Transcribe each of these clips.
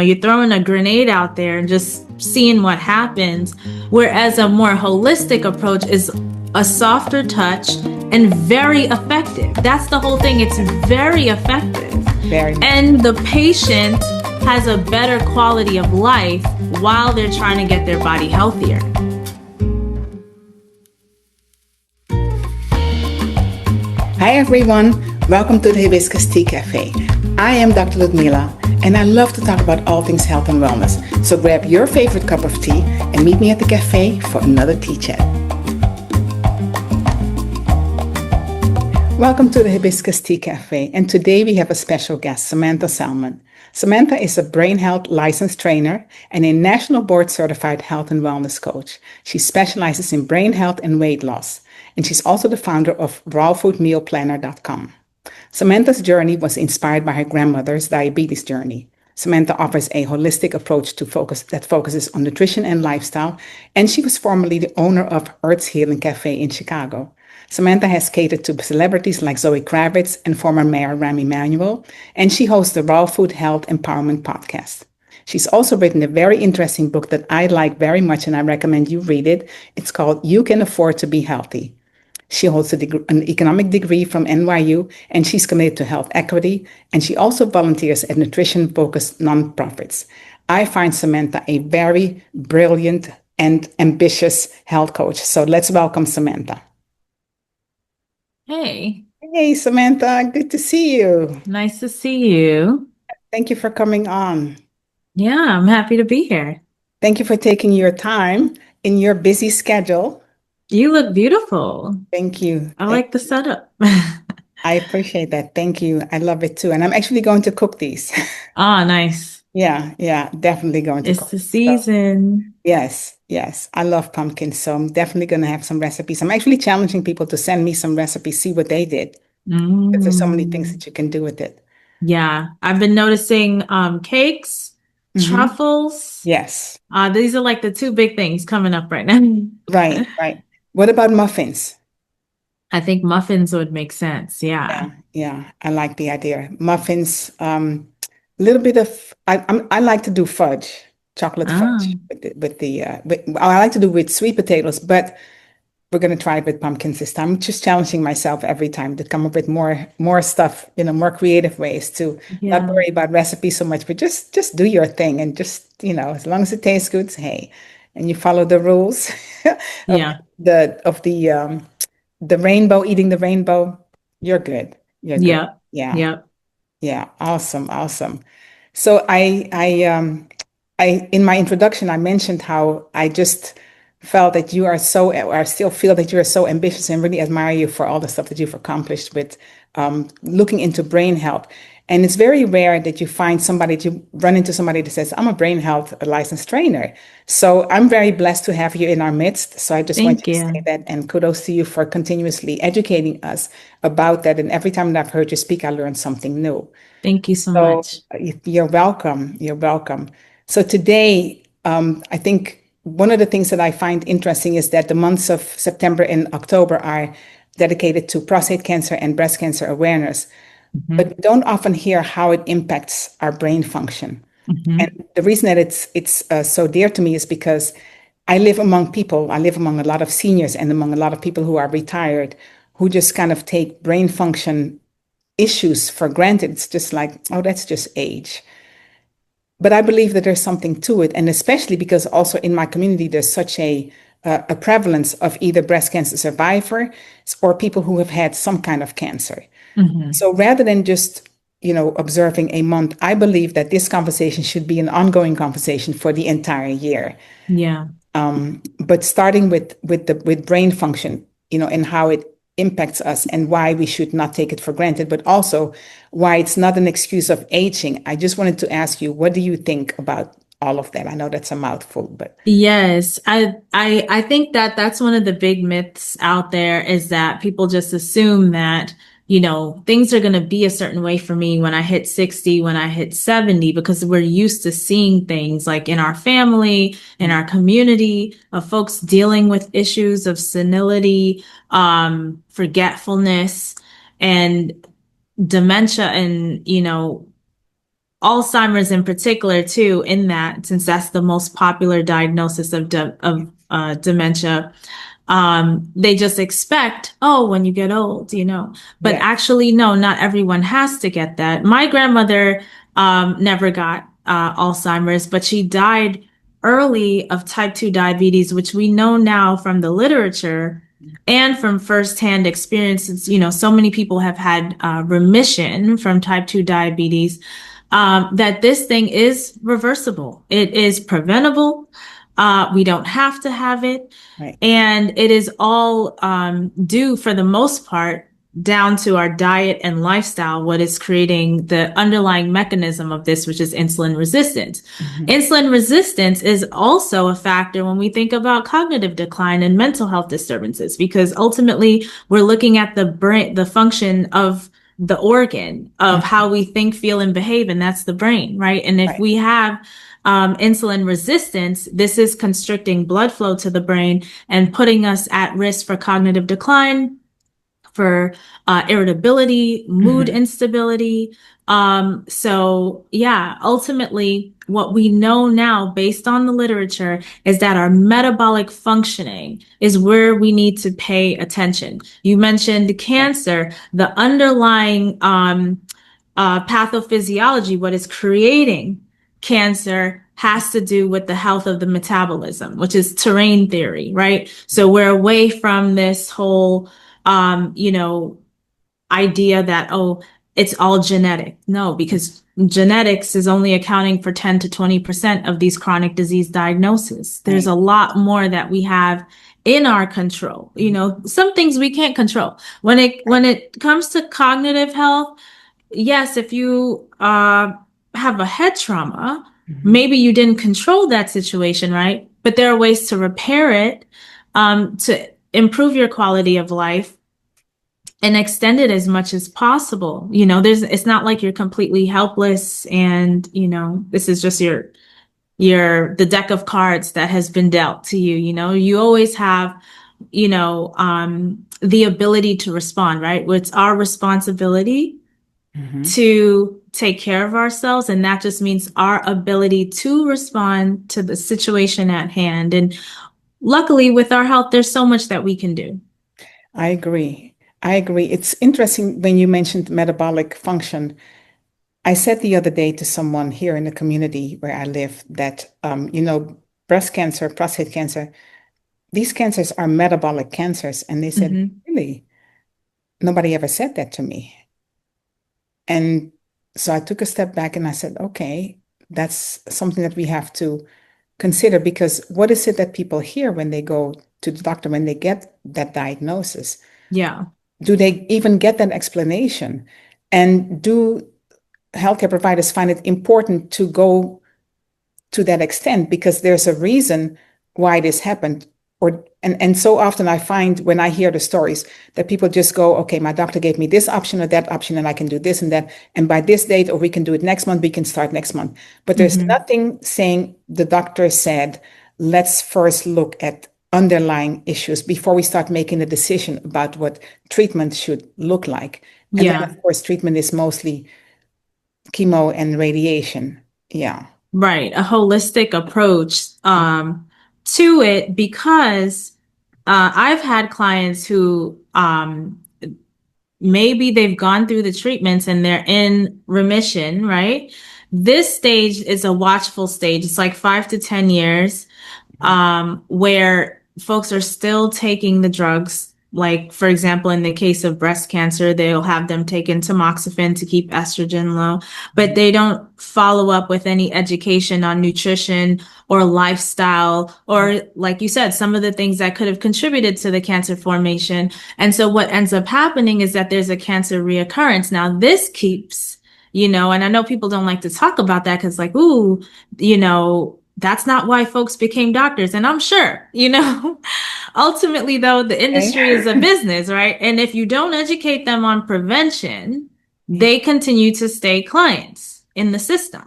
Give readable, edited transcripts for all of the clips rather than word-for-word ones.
you're throwing a grenade out there and just seeing what happens. Whereas a more holistic approach is a softer touch and very effective. That's the whole thing. It's very effective. Very much. And the patient has a better quality of life while they're trying to get their body healthier. Hi everyone, welcome to the Hibiscus Tea Cafe. I am Dr. Ludmila, and I love to talk about all things health and wellness. So grab your favorite cup of tea and meet me at the cafe for another tea chat. Welcome to the Hibiscus Tea Cafe, and today we have a special guest, Samantha Salmon. Samantha is a brain health licensed trainer and a national board certified health and wellness coach. She specializes in brain health and weight loss, and she's also the founder of rawfoodmealplanner.com. Samantha's journey was inspired by her grandmother's diabetes journey. Samantha offers a holistic approach that focuses on nutrition and lifestyle, and she was formerly the owner of Earth's Healing Cafe in Chicago. Samantha has catered to celebrities like Zoe Kravitz and former Mayor Rahm Emanuel, and she hosts the Raw Food Health Empowerment podcast. She's also written a very interesting book that I like very much, and I recommend you read it. It's called You Can Afford to Be Healthy. She holds an economic degree from NYU, and she's committed to health equity, and she also volunteers at nutrition-focused nonprofits. I find Samantha a very brilliant and ambitious health coach. So let's welcome Samantha. Hey. Hey, Samantha. Good to see you. Nice to see you. Thank you for coming on. Yeah, I'm happy to be here. Thank you for taking your time in your busy schedule. You look beautiful. Thank you. I like the setup. I appreciate that. Thank you. I love it too. And I'm actually going to cook these. Ah, nice. Yeah, definitely going to cook. It's the season. Yes. I love pumpkins, so I'm definitely going to have some recipes. I'm actually challenging people to send me some recipes, see what they did. Because there's so many things that you can do with it. Yeah, I've been noticing cakes, truffles. Yes. These are like the two big things coming up right now. Right. What about muffins? I think muffins would make sense. Yeah. I like the idea. Muffins, a little bit of, I like to do fudge, chocolate fudge I like to do with sweet potatoes, but we're going to try it with pumpkins this time. I'm just challenging myself every time to come up with more stuff, more creative ways to not worry about recipes so much, but just do your thing and just, as long as it tastes good, hey, and you follow the rules of the rainbow, eating the rainbow, you're good. You're good. Yeah. Awesome. So I in my introduction, I mentioned how I just felt that you are I still feel that you are so ambitious, and really admire you for all the stuff that you've accomplished with looking into brain health. And it's very rare that you run into somebody that says, I'm a brain health licensed trainer. So I'm very blessed to have you in our midst. So I just want to say that, and kudos to you for continuously educating us about that. And every time that I've heard you speak, I learned something new. Thank you so much. You're welcome. So today, I think one of the things that I find interesting is that the months of September and October are dedicated to prostate cancer and breast cancer awareness. But we don't often hear how it impacts our brain function. And the reason that it's so dear to me is because I live among a lot of seniors and among a lot of people who are retired, who just kind of take brain function issues for granted. It's just like, oh, that's just age. But I believe that there's something to it. And especially because also in my community, there's such a prevalence of either breast cancer survivors or people who have had some kind of cancer. So rather than just, observing a month, I believe that this conversation should be an ongoing conversation for the entire year. Yeah. But starting with brain function, and how it impacts us and why we should not take it for granted, but also why it's not an excuse of aging. I just wanted to ask you, what do you think about all of that? I know that's a mouthful, but yes, I think that's one of the big myths out there, is that people just assume that things are going to be a certain way for me when I hit 60, when I hit 70, because we're used to seeing things like in our family, in our community, of folks dealing with issues of senility, forgetfulness, and dementia, and, Alzheimer's in particular too, in that since that's the most popular diagnosis of dementia, they just expect, oh, when you get old, but Yes. actually, no, not everyone has to get that. My grandmother, never got, Alzheimer's, but she died early of type 2 diabetes, which we know now from the literature and from firsthand experiences. So many people have had, remission from type 2 diabetes, that this thing is reversible. It is preventable. We don't have to have it. Right. And it is all, due for the most part down to our diet and lifestyle, what is creating the underlying mechanism of this, which is insulin resistance. Mhm. Insulin resistance is also a factor when we think about cognitive decline and mental health disturbances, because ultimately we're looking at the brain, the function of the organ of how Mhm. we think, feel, and behave, and that's the brain, right? And if Right. we have, insulin resistance, this is constricting blood flow to the brain and putting us at risk for cognitive decline, for, irritability, mood Mhm. instability. So yeah, ultimately, what we know now based on the literature is that our metabolic functioning is where we need to pay attention. You mentioned Right. cancer, the underlying, pathophysiology, what is creating cancer, has to do with the health of the metabolism, which is terrain theory, right? So we're away from this whole, idea that, oh, it's all genetic. No, because genetics is only accounting for 10 to 20% of these chronic disease diagnoses. There's Right. a lot more that we have in our control. Some things we can't control. When it Right. when it comes to cognitive health, yes, if you, have a head trauma, Mhm. maybe you didn't control that situation, right? But there are ways to repair it, to improve your quality of life and extend it as much as possible. It's not like you're completely helpless and, this is just the deck of cards that has been dealt to you. You always have, the ability to respond, right? It's our responsibility Mhm. to take care of ourselves. And that just means our ability to respond to the situation at hand. And luckily, with our health, there's so much that we can do. I agree. I agree. It's interesting when you mentioned metabolic function. I said the other day to someone here in the community where I live that, breast cancer, prostate cancer, these cancers are metabolic cancers. And they said, Hmm. really? Nobody ever said that to me. And so I took a step back and I said, okay, that's something that we have to consider because what is it that people hear when they go to the doctor, when they get that diagnosis? Yeah. Do they even get that explanation? And do healthcare providers find it important to go to that extent because there's a reason why this happened? And so often I find when I hear the stories that people just go, okay, my doctor gave me this option or that option, and I can do this and that. And by this date, or we can do it next month, we can start next month. But there's Hmm. nothing saying the doctor said, let's first look at underlying issues before we start making a decision about what treatment should look like. And then, Yeah. of course, treatment is mostly chemo and radiation. Yeah. Right. A holistic approach, to it, because, I've had clients who, maybe they've gone through the treatments and they're in remission, right? This stage is a watchful stage. It's like 5 to 10 years, where folks are still taking the drugs. Like, for example, in the case of breast cancer, they'll have them taking tamoxifen to keep estrogen low, but they don't follow up with any education on nutrition or lifestyle, or like you said, some of the things that could have contributed to the cancer formation. And so what ends up happening is that there's a cancer reoccurrence. Now, this keeps, and I know people don't like to talk about that because, like, ooh, that's not why folks became doctors. And I'm sure, ultimately, though, the Okay. industry is a business, right? And if you don't educate them on prevention, Yeah. they continue to stay clients in the system,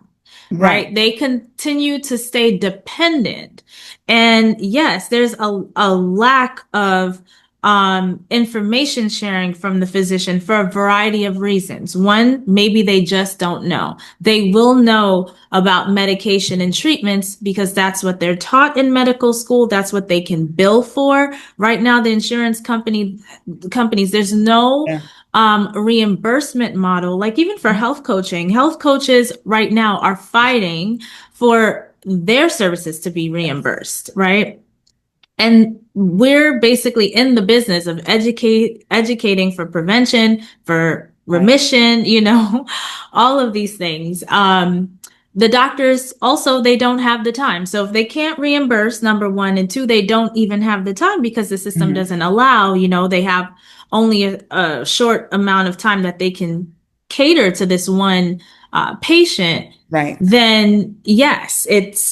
Right. right? They continue to stay dependent. And yes, there's a lack of information sharing from the physician for a variety of reasons. One, maybe they just don't know. They will know about medication and treatments because that's what they're taught in medical school. That's what they can bill for. Right now, the insurance companies, there's no Yeah. reimbursement model. Like even for health coaches right now are fighting for their services to be reimbursed, right? And we're basically in the business of educating for prevention, for Right. remission, all of these things. The doctors also, they don't have the time. So if they can't reimburse, number one, and two, they don't even have the time because the system Mhm. doesn't allow, they have only a short amount of time that they can cater to this one patient. Right. Then yes,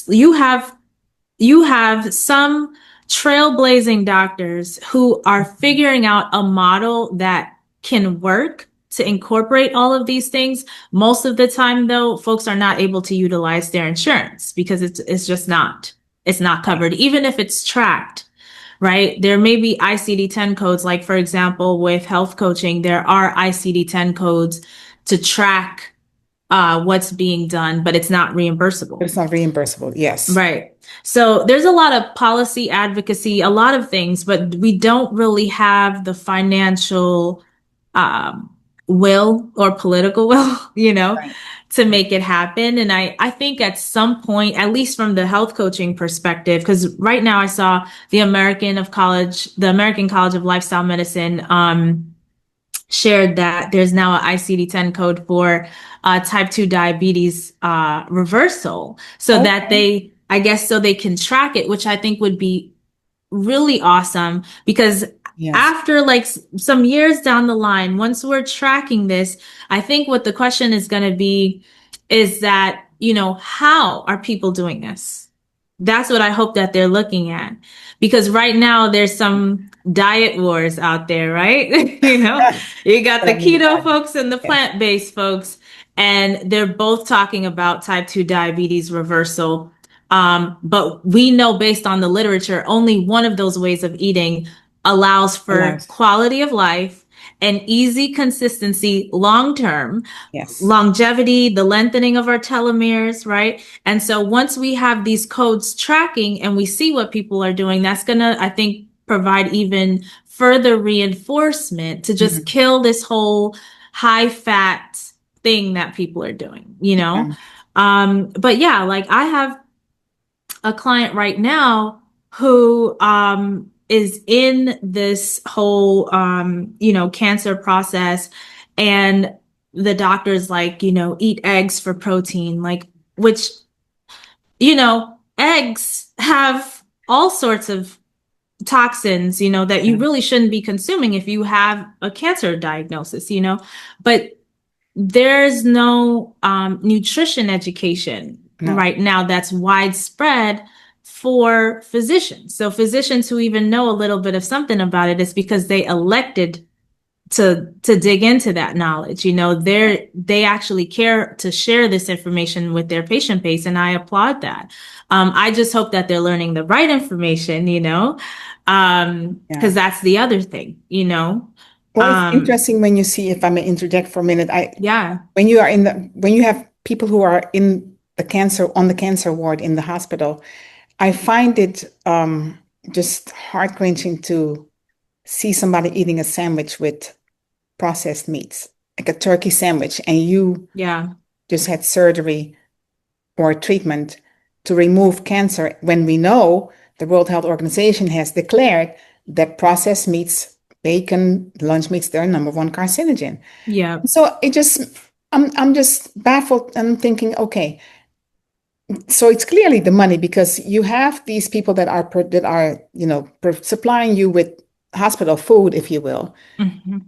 you have some trailblazing doctors who are figuring out a model that can work to incorporate all of these things. Most of the time, though, folks are not able to utilize their insurance because it's just not Right. covered, even if it's tracked. Right. There may be ICD-10 codes, like, for example, with health coaching, there are ICD-10 codes to track what's being done, but it's not But reimbursable. it's not reimbursable. Yes. Right. So there's a lot of policy advocacy, a lot of things, but we don't really have the financial um, will or political will, Right. to make it happen. And I think at some point, at least from the health coaching perspective, because right now I saw the American College of Lifestyle Medicine shared that there's now an ICD-10 code for type 2 diabetes reversal so that Okay. I guess, so they can track it, which I think would be really awesome because Yes. after like some years down the line, once we're tracking this, I think what the question is going to be is that, how are people doing this? That's what I hope that they're looking at. Because right now there's some diet wars out there, right? You got But the I mean, keto folks and the yes. plant-based folks, and they're both talking about type 2 diabetes reversal. But we know based on the literature, only one of those ways of eating allows for Allows. quality of life and easy consistency long term, Yes. longevity, the lengthening of our telomeres, right? And so once we have these codes tracking and we see what people are doing, that's going to, I think, provide even further reinforcement to just Mhm. kill this whole high fat thing that people are doing. Yeah. But yeah, like I have a client right now who is in this whole cancer process, and the doctor's like, eat eggs for protein, like, which, eggs have all sorts of toxins, that you Yeah. really shouldn't be consuming if you have a cancer diagnosis. But there's no nutrition education No. right now that's widespread for physicians. So physicians who even know a little bit of something about it is because they elected to dig into that knowledge. They actually care to share this information with their patient base, and I applaud that. I just hope that they're learning the right information. Yeah. Because that's the other thing. Well, it's Um, interesting when you see, if I may interject for a minute, yeah, when you have people who are on the cancer ward in the hospital, I find it just heart-wrenching to see somebody eating a sandwich with processed meats, like a turkey sandwich, and you yeah, just had surgery or treatment to remove cancer when we know the World Health Organization has declared that processed meats, bacon, lunch meats, they're number one carcinogen. yeah. So I'm just baffled and thinking, okay, so it's clearly the money because you have these people that are supplying you with hospital food, if you will. Mhm.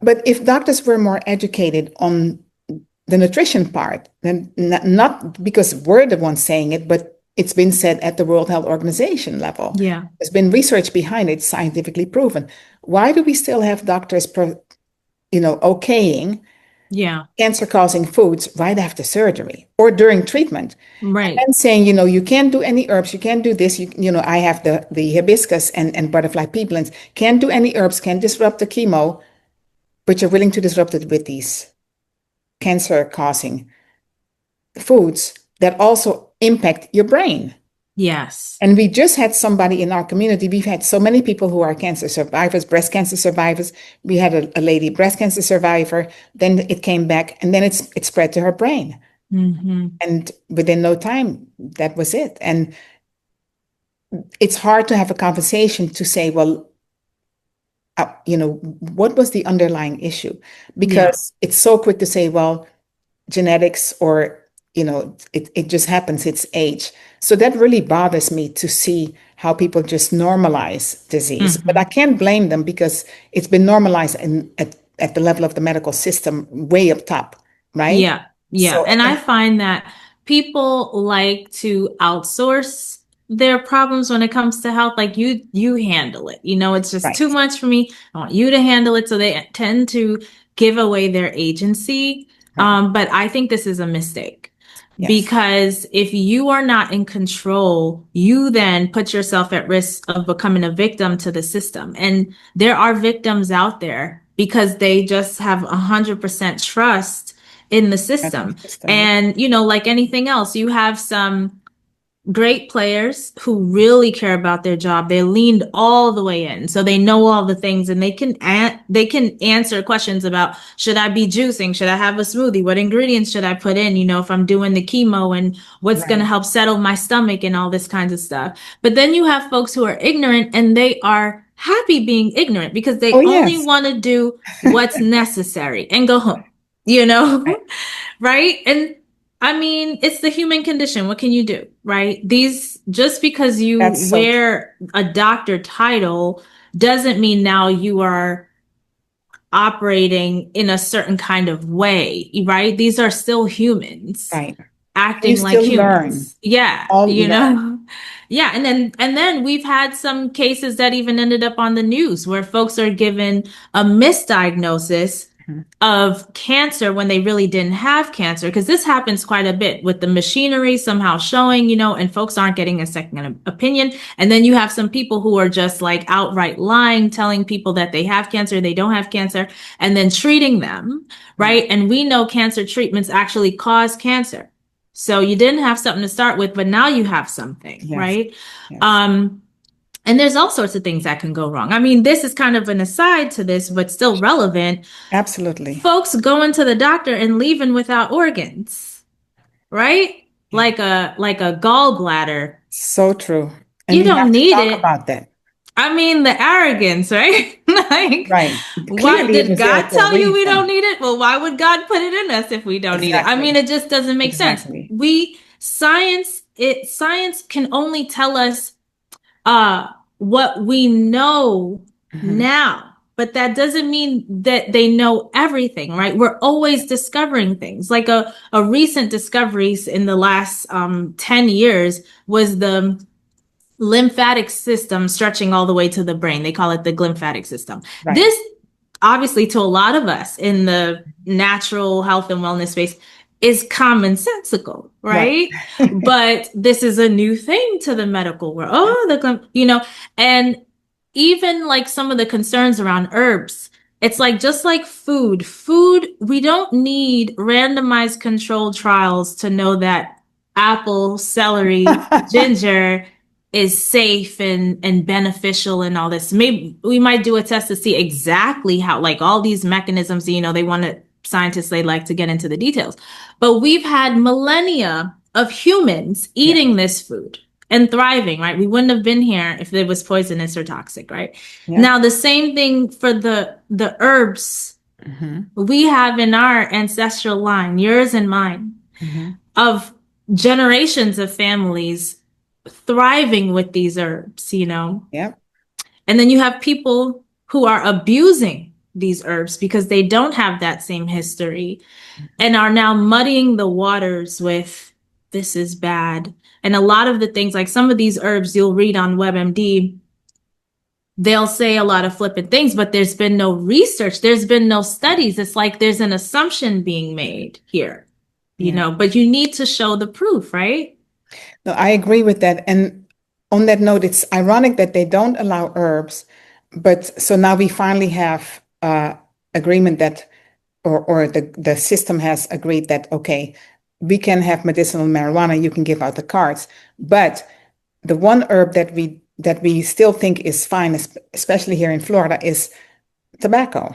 But if doctors were more educated on the nutrition part, then not because we're the ones saying it, but it's been said at the World Health Organization level. Yeah. There's been research behind it, scientifically proven. Why do we still have doctors, okaying Yeah. cancer-causing foods right after surgery or during treatment. And Right. then saying, you can't do any herbs, you can't do this, I have the hibiscus and butterfly pea blends, can't do any herbs, can't disrupt the chemo, but you're willing to disrupt it with these cancer-causing foods that also impact your brain. Yes. And we just had somebody in our community. We've had so many people who are cancer survivors, breast cancer survivors. We had a lady breast cancer survivor. Then it came back, and then it spread to her brain. Hmm. And within no time, that was it. And it's hard to have a conversation to say, well, what was the underlying issue? Yeah. Because it's so quick to say, well, genetics or it just happens, it's age. So that really bothers me to see how people just normalize disease, but I Hmm. can't blame them because it's been normalized at the level of the medical system way up top, right? Yeah, yeah. So And I find that people like to outsource their problems when it comes to health. Like you handle it. It's just too right, much for me. I want you to handle it. So they tend to give away their agency. right, But I think this is a mistake yes, because if you are not in control, you then put yourself at risk of becoming a victim to the system. And there are victims out there because they just have 100% trust in the medical system. system, yeah, And, like anything else, you have some great players who really care about their job. They leaned all the way in. So they know all the things and they can answer questions about should I be juicing? Should I have a smoothie? What ingredients should I put in? If I'm doing the chemo and what's going to right. help settle my stomach and all this kinds of stuff. But then you have folks who are ignorant and they are happy being ignorant because Oh they only yes, want to do what's necessary and go home, right, right? And I mean, it's the human condition. What can you do, right? Just because you that's so true, wear a doctor title doesn't mean now you are operating in a certain kind of way, right? These are still humans right. You acting like still learn, humans. Yeah, all learn. Yeah, and then we've had some cases that even ended up on the news where folks are given a misdiagnosis Mhm. of cancer when they really didn't have cancer, because this happens quite a bit with the machinery somehow showing, and folks aren't getting a second opinion. And then you have some people who are just like outright lying, telling people that they have cancer, they don't have cancer, and then treating them, Yeah. right? And we know cancer treatments actually cause cancer. So you didn't have something to start with, but now you have something, Yes, right? yes, Um, and there's all sorts of things that can go wrong. I mean, this is kind of an aside to this, but still relevant. absolutely. Folks going to the doctor and leaving without organs, right? Yeah. Like a gallbladder. So true. And You we have don't to need talk it. about that. I mean, the arrogance, right? Like, Right. what Clearly, it did was there God for a tell you we don't reason. need it? Well, why would God put it in us if we don't need it? I mean, Exactly. it just doesn't make sense. Exactly. Science can only tell us what we know Hmm. now, but that doesn't mean that they know everything, right? We're always discovering things. Like a recent discoveries in the last 10 years was the lymphatic system stretching all the way to the brain. They call it the glymphatic system. Right. This, obviously, to a lot of us in the natural health and wellness space, is commonsensical, Right. right? But this is a new thing to the medical world. Oh, and even like some of the concerns around herbs, it's like just like food, we don't need randomized controlled trials to know that apple, celery, ginger is safe and beneficial and all this. Maybe we might do a test to see exactly how, like all these mechanisms, they want to, scientists, they like to get into the details. But we've had millennia of humans Yeah. eating this food and thriving, right? We wouldn't have been here if it was poisonous or toxic, right? Yeah. Now, the same thing for the herbs Hmm. we have in our ancestral line, yours and mine, Hmm. of generations of families thriving with these herbs. Yeah. And then you have people who are abusing these herbs because they don't have that same history and are now muddying the waters with this is bad. And a lot of the things, like some of these herbs you'll read on WebMD, they'll say a lot of flippant things, but there's been no research, there's been no studies. It's like there's an assumption being made here, Yeah. but you need to show the proof, right? No, I agree with that. And on that note, it's ironic that they don't allow herbs, but so now we finally have agreement that, or the system has agreed that, okay, we can have medicinal marijuana, you can give out the cards, but the one herb that we still think is fine, especially here in Florida, is tobacco.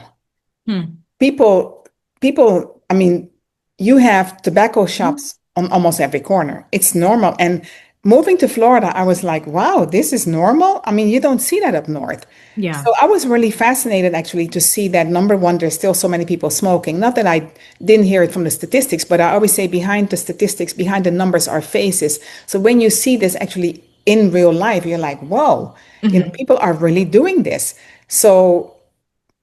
Hmm. People, I mean, you have tobacco Mhm. shops on almost every corner. It's normal. And moving to Florida, I was like, wow, this is normal. I mean, you don't see that up north. Yeah. So I was really fascinated actually to see that number one, there's still so many people smoking. Not that I didn't hear it from the statistics, but I always say behind the statistics, behind the numbers are faces. So when you see this actually in real life, you're like, whoa, Hmm. people are really doing this. So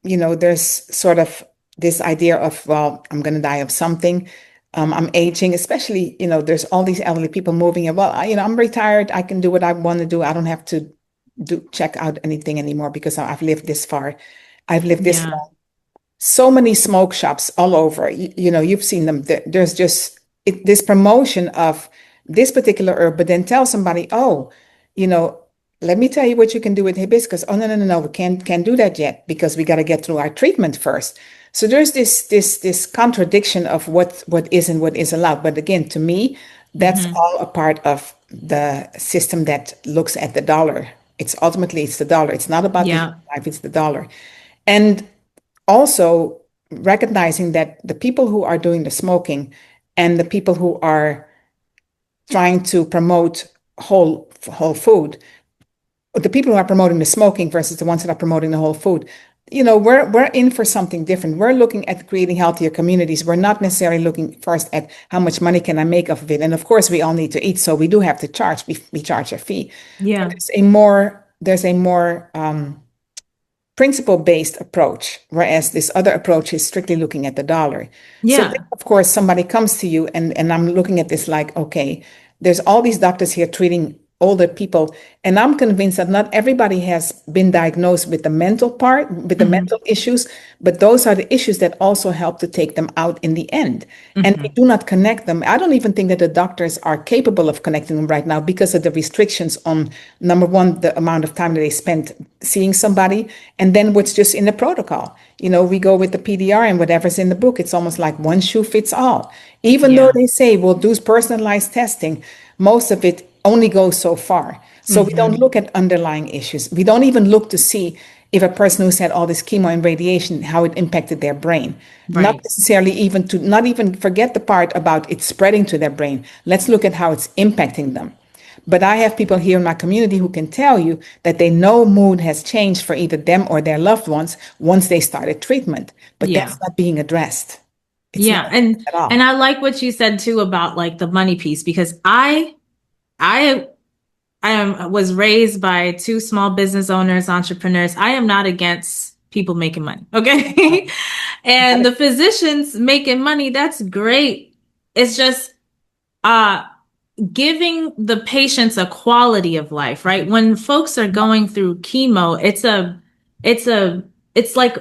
there's sort of this idea of, well, I'm going to die of something. I'm aging, especially, there's all these elderly people moving. And well, I'm retired. I can do what I want to do. I don't have to check out anything anymore because I've lived this far. I've lived this Yeah. so many smoke shops all over. You've seen them. There's just this promotion of this particular herb, but then tell somebody, oh, you know, let me tell you what you can do with hibiscus. Oh, no, no, no, no, we can't do that yet because we got to get through our treatment first. So there's this contradiction of what is and what is allowed. But again, to me, that's Hmm. all a part of the system that looks at the dollar. It's the dollar. It's not about the human Yeah. life, it's the dollar. And also recognizing that the people who are doing the smoking and the people who are trying to promote whole food, the people who are promoting the smoking versus the ones that are promoting the whole food, we're in for something different. We're looking at creating healthier communities. We're not necessarily looking first at how much money can I make off of it. And of course, we all need to eat, so we do have to charge. We charge a fee, but Yeah. there's a more principle-based approach, whereas this other approach is strictly looking at the dollar. So then, Yeah. of course, somebody comes to you and I'm looking at this like, okay, there's all these doctors here treating older people, and I'm convinced that not everybody has been diagnosed with the mental part, with the Hmm. mental issues, but those are the issues that also help to take them out in the end. And we Hmm. do not connect them. I don't even think that the doctors are capable of connecting them right now because of the restrictions on, number one, the amount of time that they spend seeing somebody, and then what's just in the protocol. We go with the PDR and whatever's in the book. It's almost like one shoe fits all. Even though Yeah. they say we'll do personalized testing, most of it only goes so far. So we don't Hmm. look at underlying issues. We don't even look to see if a person who's had all this chemo and radiation, how it impacted their brain. Not Right. necessarily even to not even forget the part about it spreading to their brain. Let's look at how it's impacting them. But I have people here in my community who can tell you that they know mood has changed for either them or their loved ones once they started treatment. But Yeah. that's not being addressed. It's not Yeah. And at and all. I like what you said too about like the money piece because I was raised by two small business owners, entrepreneurs. I am not against people making money. Okay. And the physicians making money, that's great. It's just uh giving the patients a quality of life, right? When folks are going through chemo, it's a, it's like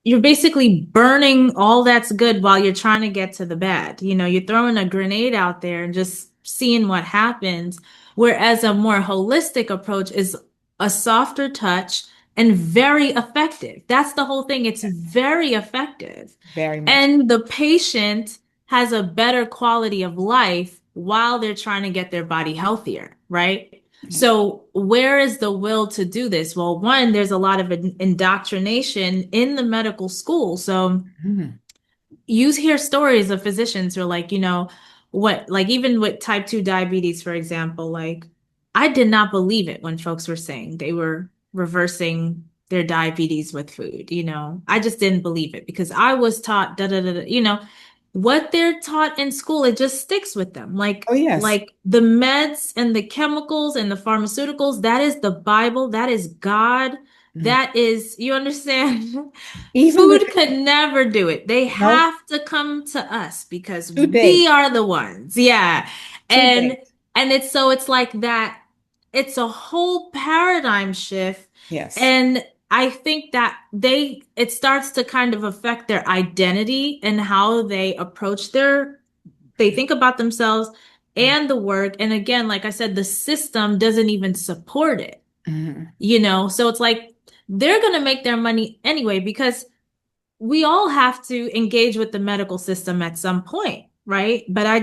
you're basically burning all that's good while you're trying to get to the bad. You're throwing a grenade out there and just seeing what happens. Whereas a more holistic approach is a softer touch and very effective. That's the whole thing. It's very effective. Very much. And the patient has a better quality of life while they're trying to get their body healthier, right? Yeah. So, where is the will to do this? Well, one, there's a lot of indoctrination in the medical school. So, Mhm. you hear stories of physicians who are like, what, like even with type 2 diabetes, for example, like I did not believe it when folks were saying they were reversing their diabetes with food. I just didn't believe it because I was taught da da da, what they're taught in school, it just sticks with them. Like, Oh, yes. like the meds and the chemicals and the pharmaceuticals, that is the Bible, that is God. Mhm. That is, you understand? Even with Food could never do it. They no have to come to us because today, we are the ones. Yeah. And today. and it's so it's like that it's a whole paradigm shift. Yes. And I think that it starts to kind of affect their identity and how they approach they think about themselves and the work. And again, like I said, the system doesn't even support it, Mhm. So it's like they're going to make their money anyway because we all have to engage with the medical system at some point, right? But I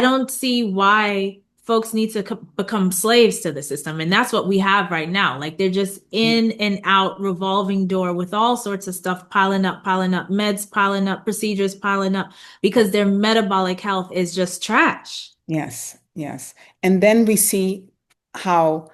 don't see why folks need to become slaves to the system. And that's what we have right now. Like they're just in and out, revolving door with all sorts of stuff piling up, meds piling up, procedures piling up because their metabolic health is just trash. Yes, yes. And then we see how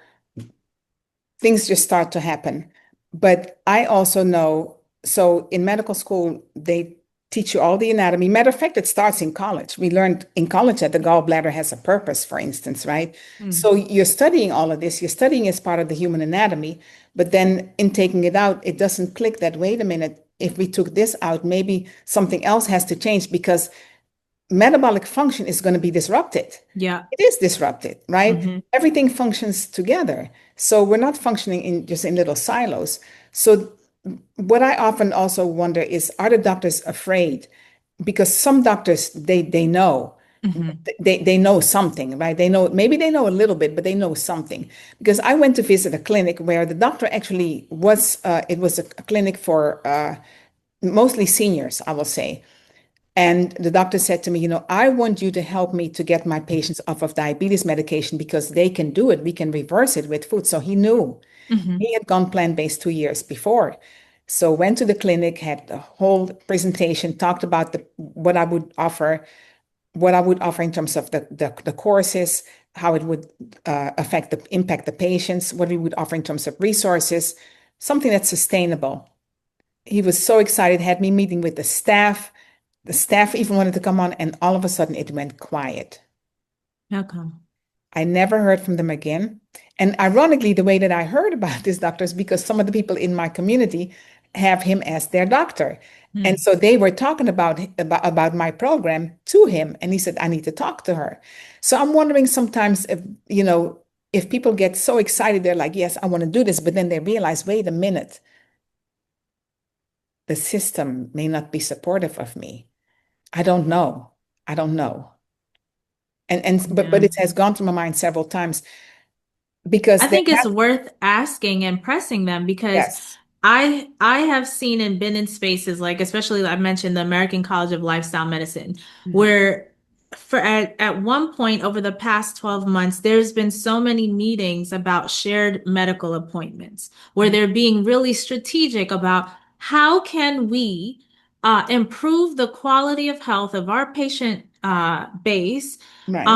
things just start to happen. But I also know, so in medical school, they teach you all the anatomy. Matter of fact, it starts in college. We learned in college that the gallbladder has a purpose, for instance, right? So Mm. you're studying all of this, you're studying as part of the human anatomy, but then in taking it out, it doesn't click that, wait a minute, if we took this out, maybe something else has to change because metabolic function is going to be disrupted. Yeah. It is disrupted, right? Hmm. Everything functions together. So we're not functioning in just in little silos. So what I often also wonder is, are the doctors afraid? Because some doctors they know Hmm. they know something, right? They know, maybe they know a little bit, but they know something. Because I went to visit a clinic where the doctor actually was it was a clinic for mostly seniors, I will say. And the doctor said to me, I want you to help me to get my patients off of diabetes medication because they can do it. We can reverse it with food. So he knew. Hmm. He had gone plant-based 2 years before. So went to the clinic, had the whole presentation, talked about what I would offer in terms of the courses, how it would impact the patients, what we would offer in terms of resources, something that's sustainable. He was so excited, had me meeting with the staff. The staff even wanted to come on, and all of a sudden it went quiet. How come? I never heard from them again. And ironically, the way that I heard about this doctor is because some of the people in my community have him as their doctor. And Hmm. so they were talking about my program to him, and he said, I need to talk to her. So I'm wondering sometimes if people get so excited, they're like, yes, I want to do this, but then they realize, wait a minute, the system may not be supportive of me. I don't know. I don't know. But Yeah. it has gone through my mind several times because I there think it's have, worth asking and pressing them because yes. I have seen and been in spaces like especially I mentioned the American College of Lifestyle Medicine Mhm. where at one point over the past 12 months there's been so many meetings about shared medical appointments where Mhm. they're being really strategic about how can we improve the quality of health of our patient base Right,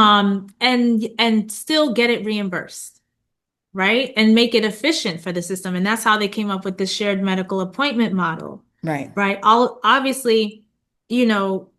and still get it reimbursed, right? And make it efficient for the system. And that's how they came up with the shared medical appointment model, right, right? All obviously, you know,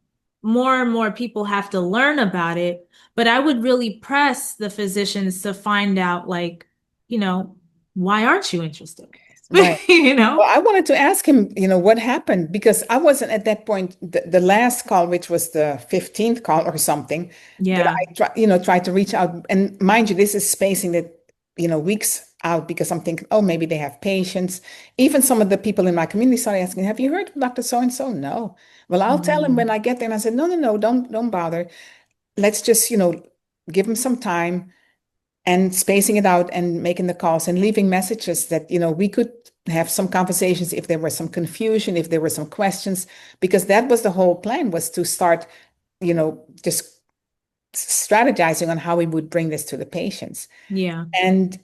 more and more people have to learn about it, but I would really press the physicians to find out, like, you know, why aren't you interested in right. this? You know? Well, I wanted to ask him, what happened because I wasn't at that point, the last call, which was the 15th call or something, that Yeah. tried to reach out. And mind you, this is spacing that, weeks out because I'm thinking, oh, maybe they have patients. Even some of the people in my community started asking, have you heard of Dr. So-and-so? No. Well, I'll tell him when Mm, I get there. And I said, no, no, no, don't bother. Let's just, give him some time and spacing it out and making the calls and leaving messages that we could have some conversations if there was some confusion, if there were some questions, because that was the whole plan, was to start just strategizing on how we would bring this to the patients. yeah. And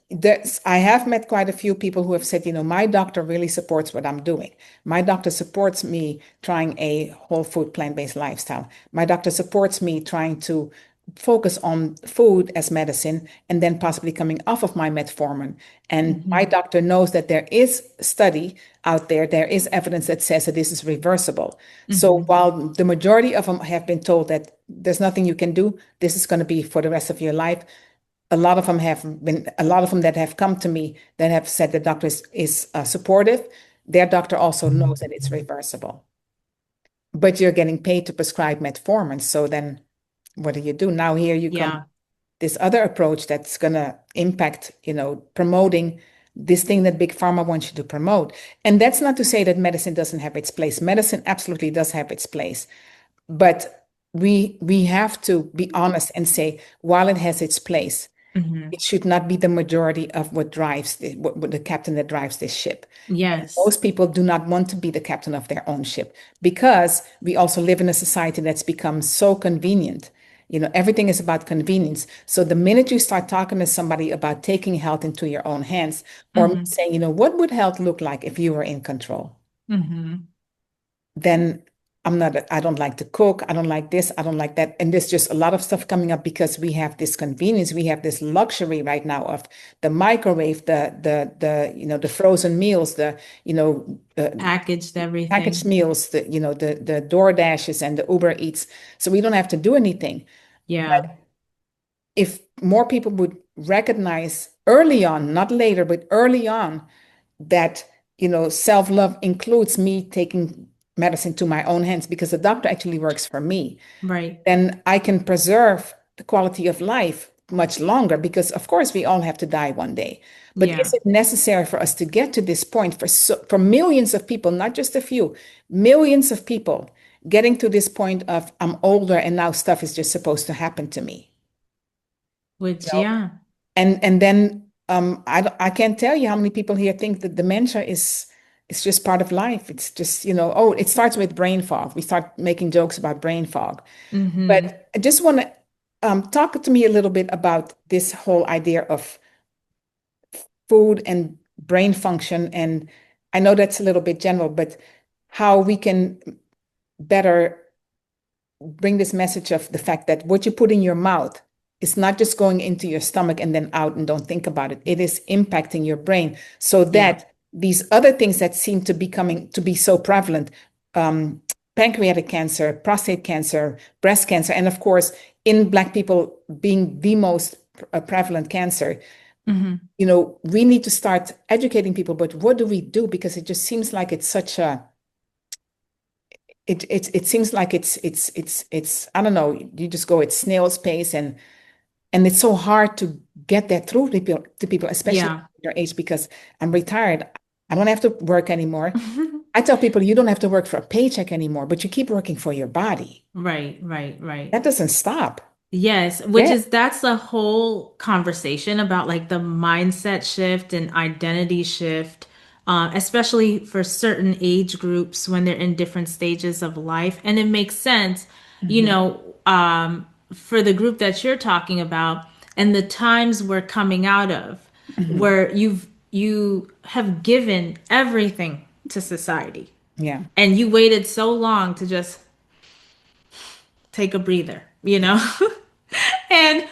I have met quite a few people who have said, my doctor really supports what I'm doing. My doctor supports me trying a whole food plant-based lifestyle. My doctor supports me trying to focus on food as medicine and then possibly coming off of my metformin. And my Hmm. doctor knows that there is study out there, there is evidence that says that this is reversible. So Hmm. while the majority of them have been told that there's nothing you can do, this is going to be for the rest of your life, a lot of them that have come to me that have said the doctor is supportive. Their doctor also knows that it's reversible, but you're getting paid to prescribe metformin. So then what do you do? Now here you come, Yeah. this other approach that's going to impact, promoting this thing that big pharma wants you to promote. And that's not to say that medicine doesn't have its place. Medicine absolutely does have its place. But we have to be honest and say, while it has its place, Hmm. it should not be the majority of what drives what the captain that drives this ship. And Yes. most people do not want to be the captain of their own ship because we also live in a society that's become so convenient. Everything is about convenience. So the minute you start talking to somebody about taking health into your own hands or Hmm. saying, what would health look like if you were in control? Hmm. Then I don't like to cook. I don't like this. I don't like that. And there's just a lot of stuff coming up because we have this convenience. We have this luxury right now of the microwave, the frozen meals, Packaged packaged everything. meals, the Door Dashes and the Uber Eats. So we don't have to do anything. Yeah. If more people would recognize early on, not later, but early on, that self-love includes me taking medicine to my own hands because the doctor actually works for me, Right. then I can preserve the quality of life much longer because of course we all have to die one day. But is Yeah. it necessary for us to get to this point for millions of people, not just a few, millions of people getting to this point of I'm older and now stuff is just supposed to happen to me? Which, yeah. And then I can't tell you how many people here think that dementia is just part of life. It's just, oh, it starts with brain fog. We start making jokes about brain fog. Hmm. But I just want to talk to me a little bit about this whole idea of food and brain function. And I know that's a little bit general, but how we can better bring this message of the fact that what you put in your mouth is not just going into your stomach and then out and don't think about it. It is impacting your brain so Yeah. that these other things that seem to be coming to be so prevalent, um, pancreatic cancer, prostate cancer, breast cancer, and of course, in Black people being the most prevalent cancer, Hmm. we need to start educating people. But what do we do? Because it just seems like it's such a it seems like it's I don't know, you just go at snail's pace and it's so hard to get that through to people, especially Yeah. at your age, because I'm retired. I don't have to work anymore. I tell people you don't have to work for a paycheck anymore, but you keep working for your body. Right, right, right. That doesn't stop. Yes, which Yeah. is that's the whole conversation about like the mindset shift and identity shift, especially for certain age groups when they're in different stages of life. And it makes sense, Mhm. for the group that you're talking about and the times we're coming out of, Mhm. where you have given everything to society Yeah. and you waited so long to just take a breather. And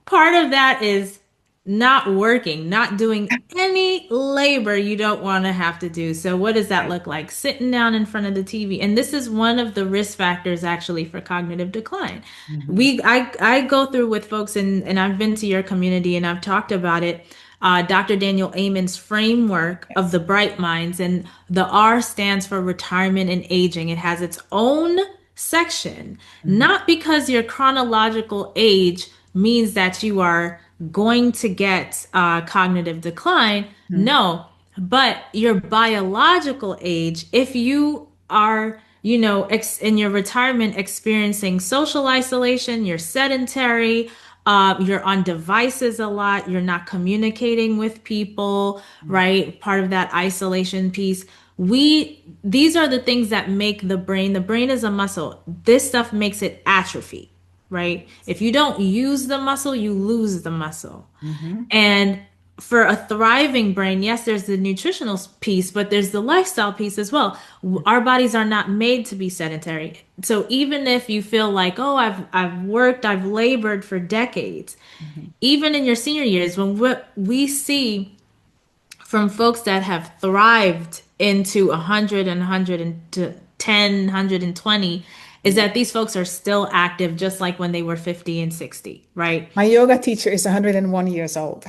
part of that is not working, not doing any labor you don't want to have to do. So what does that Right. look like? Sitting down in front of the TV. And this is one of the risk factors actually for cognitive decline. Mhm. I go through with folks and I've been to your community and I've talked about it. Dr. Daniel Amen's framework of Yes. the bright minds, and the R stands for retirement and aging. It has its own section, Mhm. not because your chronological age means that you are going to get cognitive decline. Mhm. No, but your biological age, if you are, in your retirement experiencing social isolation, you're sedentary, you're on devices a lot, you're not communicating with people, right? Part of that isolation piece. These are the things that make the brain is a muscle. This stuff makes it atrophy, right? If you don't use the muscle, you lose the muscle. Mhm. And for a thriving brain, yes, there's the nutritional piece, but there's the lifestyle piece as well. Our bodies are not made to be sedentary. So even if you feel like, oh, I've worked, I've labored for decades, Mhm. even in your senior years, when what we see from folks that have thrived into 100 and 110, 120 is Yeah. that these folks are still active just like when they were 50 and 60, right? My yoga teacher is 101 years old.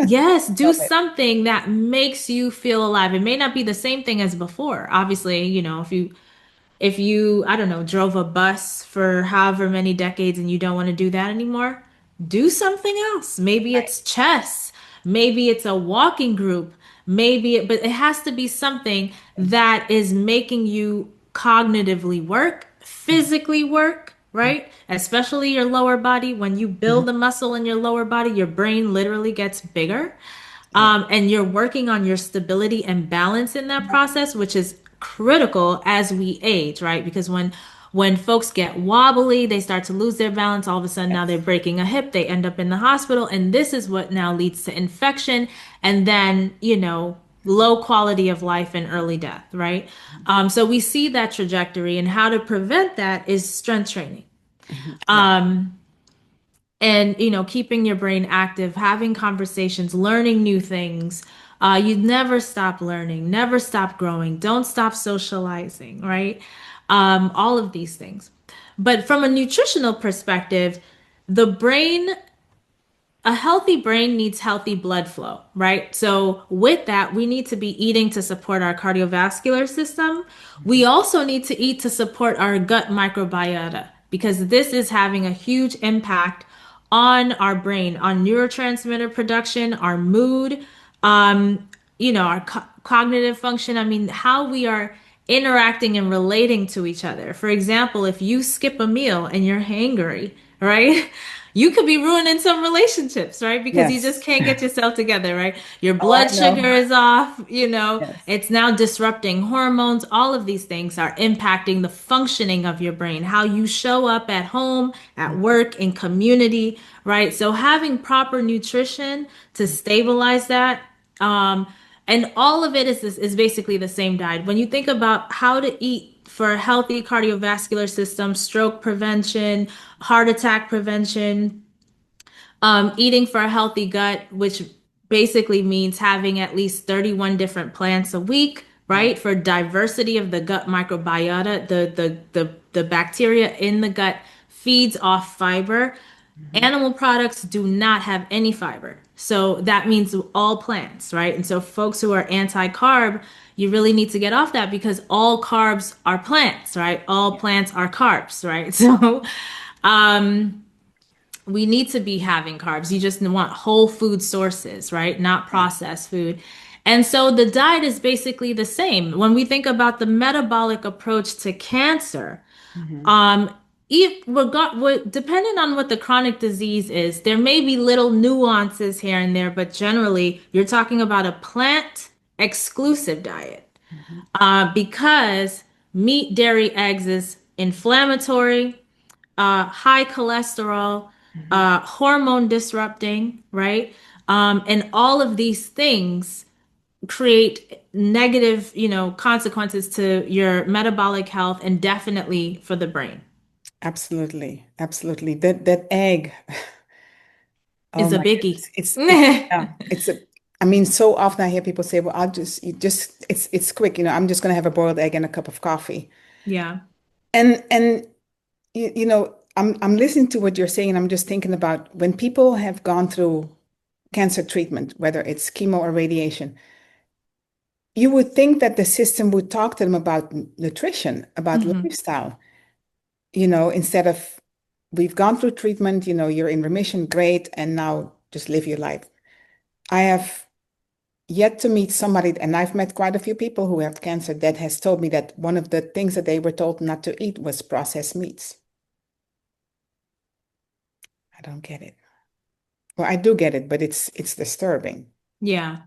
Yes, do Love it. something that makes you feel alive. It may not be the same thing as before. Obviously, if you, I don't know, drove a bus for however many decades and you don't want to do that anymore, do something else. Maybe it's chess, maybe it's a walking group, but it has to be something that is making you cognitively work, physically work, right? Especially your lower body. When you Mhm. build a muscle in your lower body, your brain literally gets bigger. Yeah. And you're working on your stability and balance in that process, which is critical as we age, right? Because when folks get wobbly, they start to lose their balance. All of a sudden, now they're Yes. breaking a hip, they end up in the hospital, and this is what now leads to infection, and then low quality of life and early death, right? So we see that trajectory, and how to prevent that is strength training. Mhm. Yeah. Um, and keeping your brain active, having conversations, learning new things. You never stop learning, never stop growing, don't stop socializing, right? All of these things. But from a nutritional perspective, the brain a healthy brain needs healthy blood flow, right? So, with that, we need to be eating to support our cardiovascular system. We also need to eat to support our gut microbiota because this is having a huge impact on our brain, on neurotransmitter production, our mood, our cognitive function. I mean, how we are interacting and relating to each other. For example, if you skip a meal and you're hangry, right? You could be ruining some relationships, right? Because you just Yes. can't get yourself together, right? Your Oh, I blood know. sugar is off, Yes. it's now disrupting hormones. All of these things are impacting the functioning of your brain, how you show up at home, at work, in community, right? So having proper nutrition to stabilize that, um, and all of it is basically the same diet. When you think about how to eat for a healthy cardiovascular system, stroke prevention, heart attack prevention, eating for a healthy gut, which basically means having at least 31 different plants a week, Mhm. right? For diversity of the gut microbiota, the bacteria in the gut feeds off fiber. Mhm. Animal products do not have any fiber. So that means all plants, right? And so folks who are anti-carb, you really need to get off that because all carbs are plants, right? All plants are carbs, right? So we need to be having carbs. You just want whole food sources, right? Not Yeah. processed food. And so the diet is basically the same. When we think about the metabolic approach to cancer, Mhm. um, if depending on what the chronic disease is, there may be little nuances here and there, but generally, you're talking about a plant exclusive diet Mhm. because meat, dairy, eggs is inflammatory, high cholesterol, Mhm. hormone disrupting, right? And all of these things create negative, consequences to your metabolic health and definitely for the brain. Absolutely. Absolutely. That egg. Oh Is a my goodness. biggie. It's yeah, it's a I mean, so often I hear people say, well, I'll just you just it's quick, I'm just gonna have a boiled egg and a cup of coffee. Yeah. And I'm listening to what you're saying, and I'm just thinking about when people have gone through cancer treatment, whether it's chemo or radiation, you would think that the system would talk to them about nutrition, about Hmm. lifestyle, instead of we've gone through treatment, you're in remission, great, and now just live your life. I have yet to meet somebody, and I've met quite a few people who have cancer that has told me that one of the things that they were told not to eat was processed meats. I don't get it. Well, I do get it, but it's disturbing Yeah.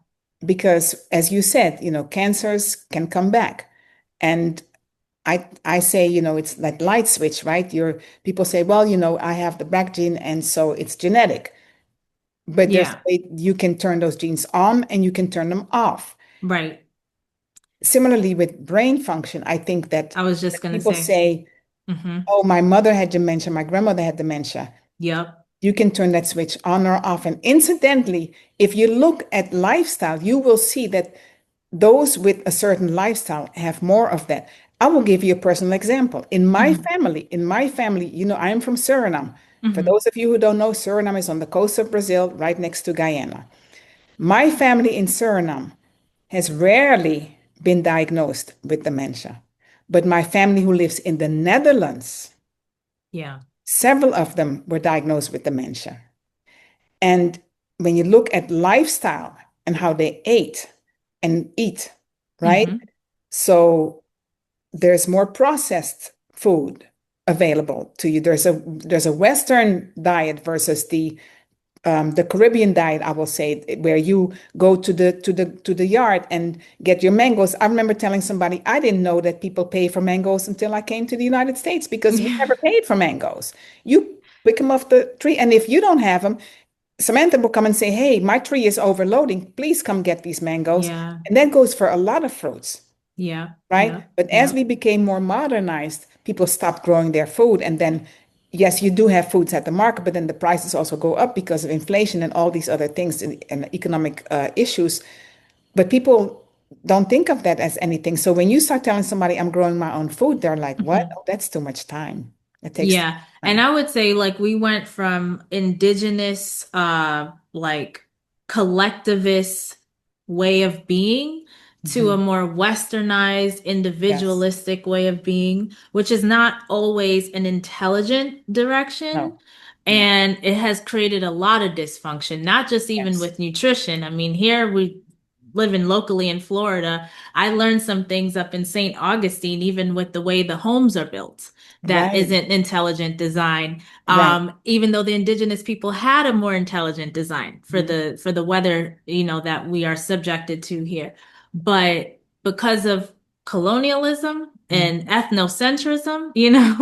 because, as you said, cancers can come back, and I say, it's that light switch, right? People say, well, I have the BRCA gene, and so it's genetic. But there's a Yeah. way you can turn those genes on and you can turn them off. Right. Similarly, with brain function, I think that I was just when gonna people say. say, Hmm. oh, my mother had dementia, my grandmother had dementia, Yep. you can turn that switch on or off. And incidentally, if you look at lifestyle, you will see that those with a certain lifestyle have more of that. I will give you a personal example. Hmm. In my family, I am from Suriname. For Hmm. those of you who don't know, Suriname is on the coast of Brazil, right next to Guyana. My family in Suriname has rarely been diagnosed with dementia. But my family who lives in the Netherlands, Yeah. several of them were diagnosed with dementia. And when you look at lifestyle and how they ate and eat, right? Hmm. So there's more processed food available to you. There's a Western diet versus the Caribbean diet, I will say, where you go to the yard and get your mangoes. I remember telling somebody I didn't know that people pay for mangoes until I came to the United States because we never paid for mangoes. You pick them off the tree, and if you don't have them, Samantha will come and say, "Hey, my tree is overloading. Please come get these mangoes." Yeah. And that goes for a lot of fruits, Yeah. right? Yeah. But as Yeah. we became more modernized, people stopped growing their food. And then, yes, you do have foods at the market, but then the prices also go up because of inflation and all these other things and economic issues. But people don't think of that as anything. So when you start telling somebody, I'm growing my own food, they're like, what? Mhm. Oh, that's too much time. It takes too Yeah. much And time. I would say like we went from indigenous like collectivist way of being to a Mhm. more westernized Yes. individualistic way of being, which is not always an intelligent direction. No. No. And it has created a lot of dysfunction, not just even Yes. with nutrition. I mean, here we living locally in Florida, I learned some things up in St. Augustine, even with the way the homes are built that Right. isn't intelligent design. Right. Even though the indigenous people had a more intelligent design for Mhm. the weather, that we are subjected to here. But because of colonialism and Mhm. ethnocentrism, Yeah.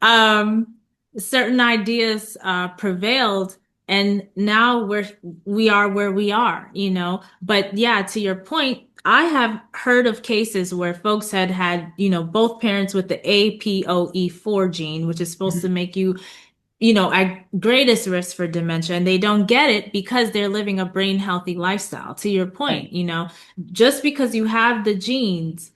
um, certain ideas prevailed, and now we are where we are, But yeah, to your point, I have heard of cases where folks had, both parents with the APOE4 gene, which is supposed to Mhm. make you, at greatest risk for dementia, and they don't get it because they're living a brain healthy lifestyle. To your Right. point, just because you have the genes,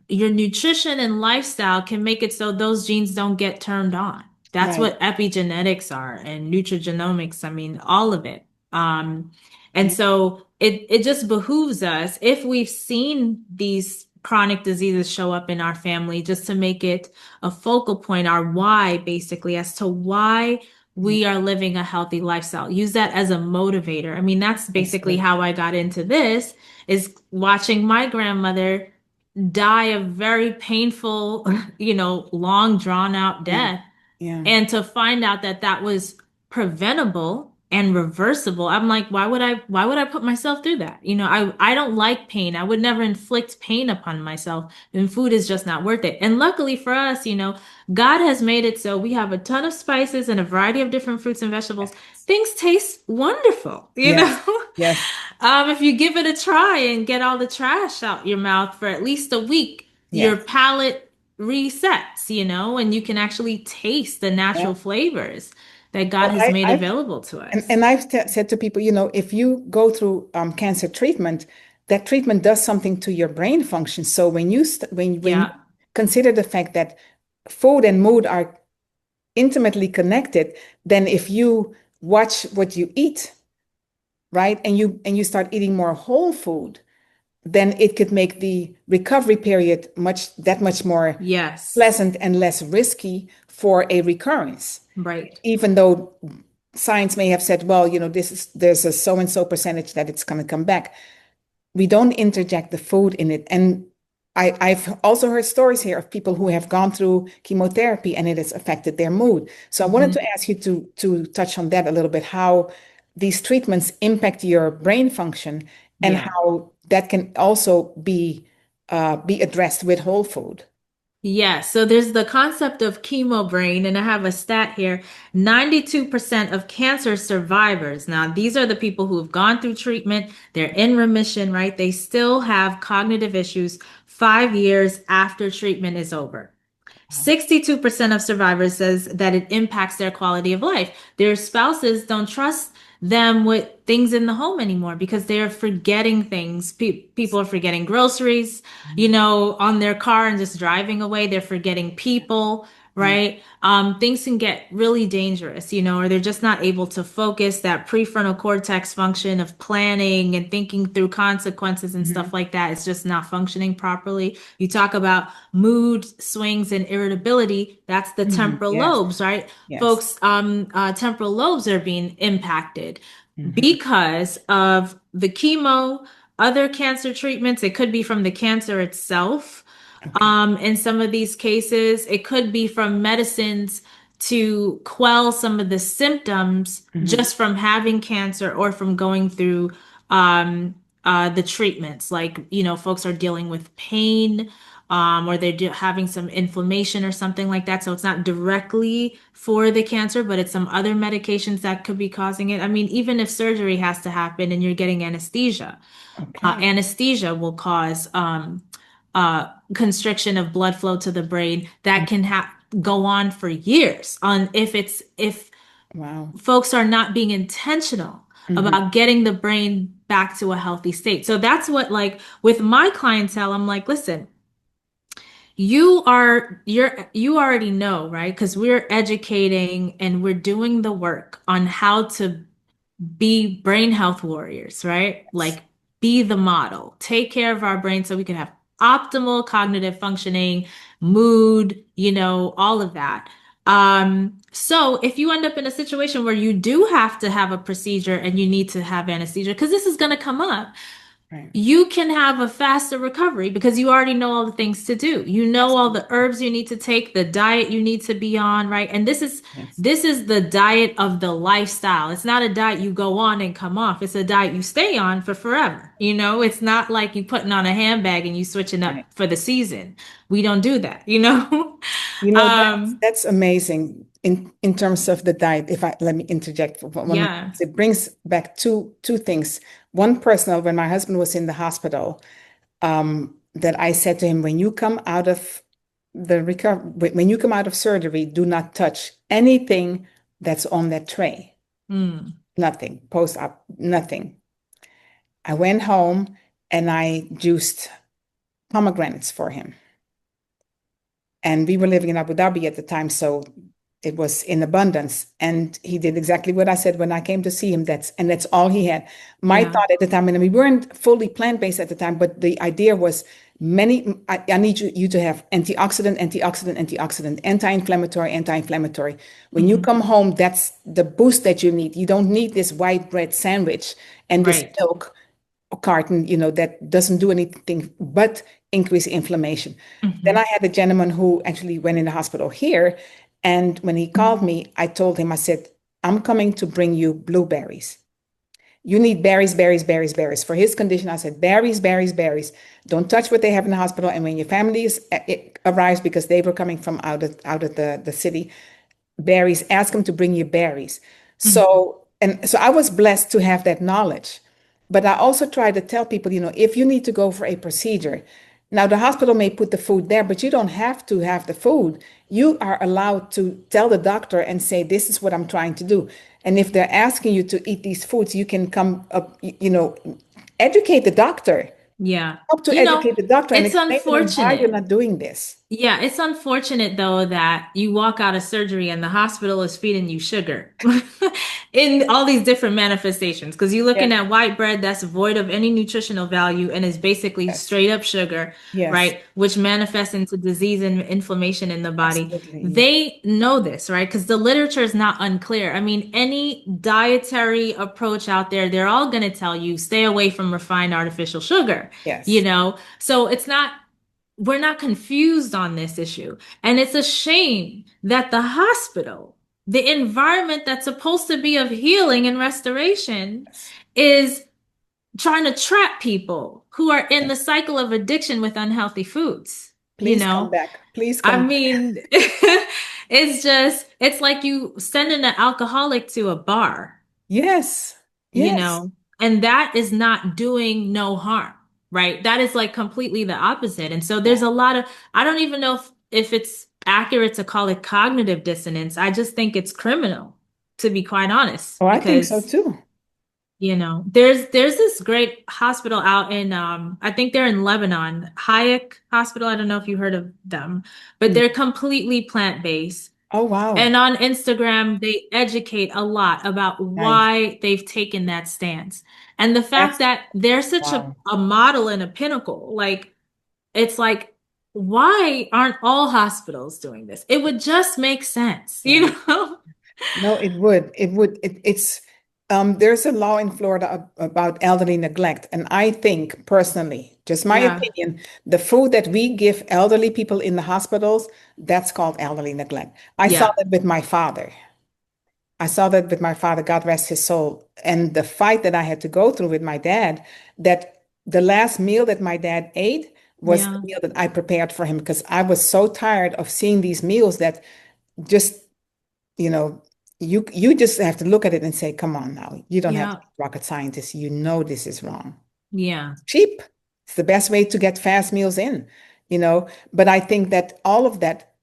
your nutrition and lifestyle can make it so those genes don't get turned on. That's Right. what epigenetics are and nutrigenomics. I mean, all of it. Um, and Yeah. so it just behooves us if we've seen these chronic diseases show up in our family, just to make it a focal point, our why, basically, as to why Yeah. we are living a healthy lifestyle. Use that as a motivator. I mean, that's basically Absolutely. how I got into this, is watching my grandmother die a very painful, long drawn out Yeah. death. Yeah. And to find out that that was preventable and reversible, I'm like, why would I put myself through that? I don't like pain. I would never inflict pain upon myself. And food is just not worth it. And luckily for us, God has made it so we have a ton of spices and a variety of different fruits and vegetables. Things taste wonderful, Yes. Yes. If you give it a try and get all the trash out your mouth for at least a week, your Yes. palate resets, and you can actually taste the Yeah. natural flavors that God Well, has made available to us. And I've said to people, if you go through cancer treatment, that treatment does something to your brain function. So when you Yeah. consider the fact that food and mood are intimately connected, then if you watch what you eat, right, and you start eating more whole food, then it could make the recovery period much more Yes. pleasant and less risky for a recurrence. Right. Even though science may have said, well, there's a so and so percentage that it's going to come back. We don't interject the food in it. And I've also heard stories here of people who have gone through chemotherapy and it has affected their mood. So I wanted to Mhm. ask you to touch on that a little bit, how these treatments impact your brain function and Yeah. how that can also be addressed with whole food. Yeah, so there's the concept of chemo brain, and I have a stat here. 92% of cancer survivors, now these are the people who have gone through treatment, they're in remission, right? They still have cognitive issues 5 years after treatment is over. 62% of survivors says that it impacts their quality of life. Their spouses don't trust them with things in the home anymore because they're forgetting things. People are forgetting groceries, on their car and just driving away. They're forgetting people. Yeah. right? Things can get really dangerous, or they're just not able to focus that prefrontal cortex function of planning and thinking through consequences and Hmm. stuff like that. It's just not functioning properly. You talk about mood swings and irritability. That's the Hmm. temporal Yes. lobes, right? Yes. Folks, temporal lobes are being impacted Hmm. because of the chemo, other cancer treatments. It could be from the cancer itself. Okay. In some of these cases, it could be from medicines to quell some of the symptoms Hmm. just from having cancer or from going through the treatments. Like, folks are dealing with pain, or having some inflammation or something like that. So it's not directly for the cancer, but it's some other medications that could be causing it. I mean, even if surgery has to happen and you're getting anesthesia, Okay. anesthesia will cause constriction of blood flow to the brain that can go on for years. On if Wow. folks are not being intentional Hmm. about getting the brain back to a healthy state. So that's what, like, with my clientele, I'm like, listen, you already know, right? Because we're educating and we're doing the work on how to be brain health warriors, right? Like, be the model, take care of our brain so we can have optimal cognitive functioning, mood, all of that. So if you end up in a situation where you do have to have a procedure and you need to have anesthesia, because this is going to come up, Right. you can have a faster recovery because you already know all the things to do. You know all the Absolutely. herbs you need to take, the diet you need to be on, right? And this is Yes. this is the diet of the lifestyle. It's not a diet you go on and come off. It's a diet you stay on for forever. It's not like you putting on a handbag and you switching up Right. for the season. We don't do that. That's Um, that's amazing in terms of the diet. If I let me interject for one more. yeah. It brings back two things. One personal, when my husband was in the hospital, that I said to him, when you come out of when you come out of surgery, do not touch anything that's on that tray. Mm. Nothing. Post up, nothing. I went home and I juiced pomegranates for him. And we were living in Abu Dhabi at the time, so it was in abundance. And he did exactly what I said when I came to see him. That's all he had. My Yeah. thought at the time, and we weren't fully plant-based at the time, but the idea was I need you to have antioxidant, antioxidant, antioxidant, anti-inflammatory, anti-inflammatory. When you Hmm. come home, that's the boost that you need. You don't need this white bread sandwich and this Right. milk carton, that doesn't do anything but increase inflammation. Then Hmm. I had a gentleman who actually went in the hospital here. And when he called me, I told him, I said, I'm coming to bring you blueberries. You need berries, berries, berries, berries. For his condition, I said, berries, berries, berries. Don't touch what they have in the hospital. And when your family it arrives, because they were coming from out of the city, berries, ask them to bring you berries. Hmm. So I was blessed to have that knowledge. But I also try to tell people, if you need to go for a procedure, now the hospital may put the food there, but you don't have to have the food. You are allowed to tell the doctor and say, this is what I'm trying to do. And if they're asking you to eat these foods, you can come up, educate the doctor, Yeah. help to You know, educate the doctor and it's explain to them why you're unfortunate. not doing this. Yeah, it's unfortunate though that you walk out of surgery and the hospital is feeding you sugar in all these different manifestations. Because you're looking Yes, at white bread that's void of any nutritional value and is basically yes, straight up sugar, yes, right? Which manifests into disease and inflammation in the body. absolutely. Yeah. They know this, right? Because the literature is not unclear. I mean, any dietary approach out there, they're all going to tell you stay away from refined artificial sugar, Yes. So it's not we're not confused on this issue. And it's a shame that the hospital, the environment that's supposed to be of healing and restoration, Yes. is trying to trap people who are in the Yes. cycle of addiction with unhealthy foods. You Please come know, back. Please I come back. mean, it's like you sending an alcoholic to a bar, Yes. you Yes. know, and that is not doing no harm, right? That is like completely the opposite. And so Yeah. there's a lot of, I don't even know if it's accurate to call it cognitive dissonance. I just think it's criminal, to be quite honest, Oh, I think so because too. There's this great hospital out in I think they're in Lebanon, Hayek Hospital. I don't know if you heard of them, but Mm. they're completely plant-based. Oh, wow. And on Instagram, they educate a lot about Nice. why they've taken that stance. And the fact That's that they're such wow. a model and a pinnacle, like it's like, why aren't all hospitals doing this? It would just make sense, you Yeah. know? No, it would. It would. It's there's a law in Florida about elderly neglect, and I think personally, just my Yeah, opinion, the food that we give elderly people in the hospitals, that's called elderly neglect. I saw yeah, that with my father. I saw that with my father, God rest his soul, and the fight that I had to go through with my dad, that the last meal that my dad ate was the yeah, meal that I prepared for him because I was so tired of seeing these meals that just you know, you just have to look at it and say, come on now, you don't have to yeah, be a rocket scientist. You know this is wrong. yeah. Cheap. It's the best way to get fast meals in, you know. But I think that all of that,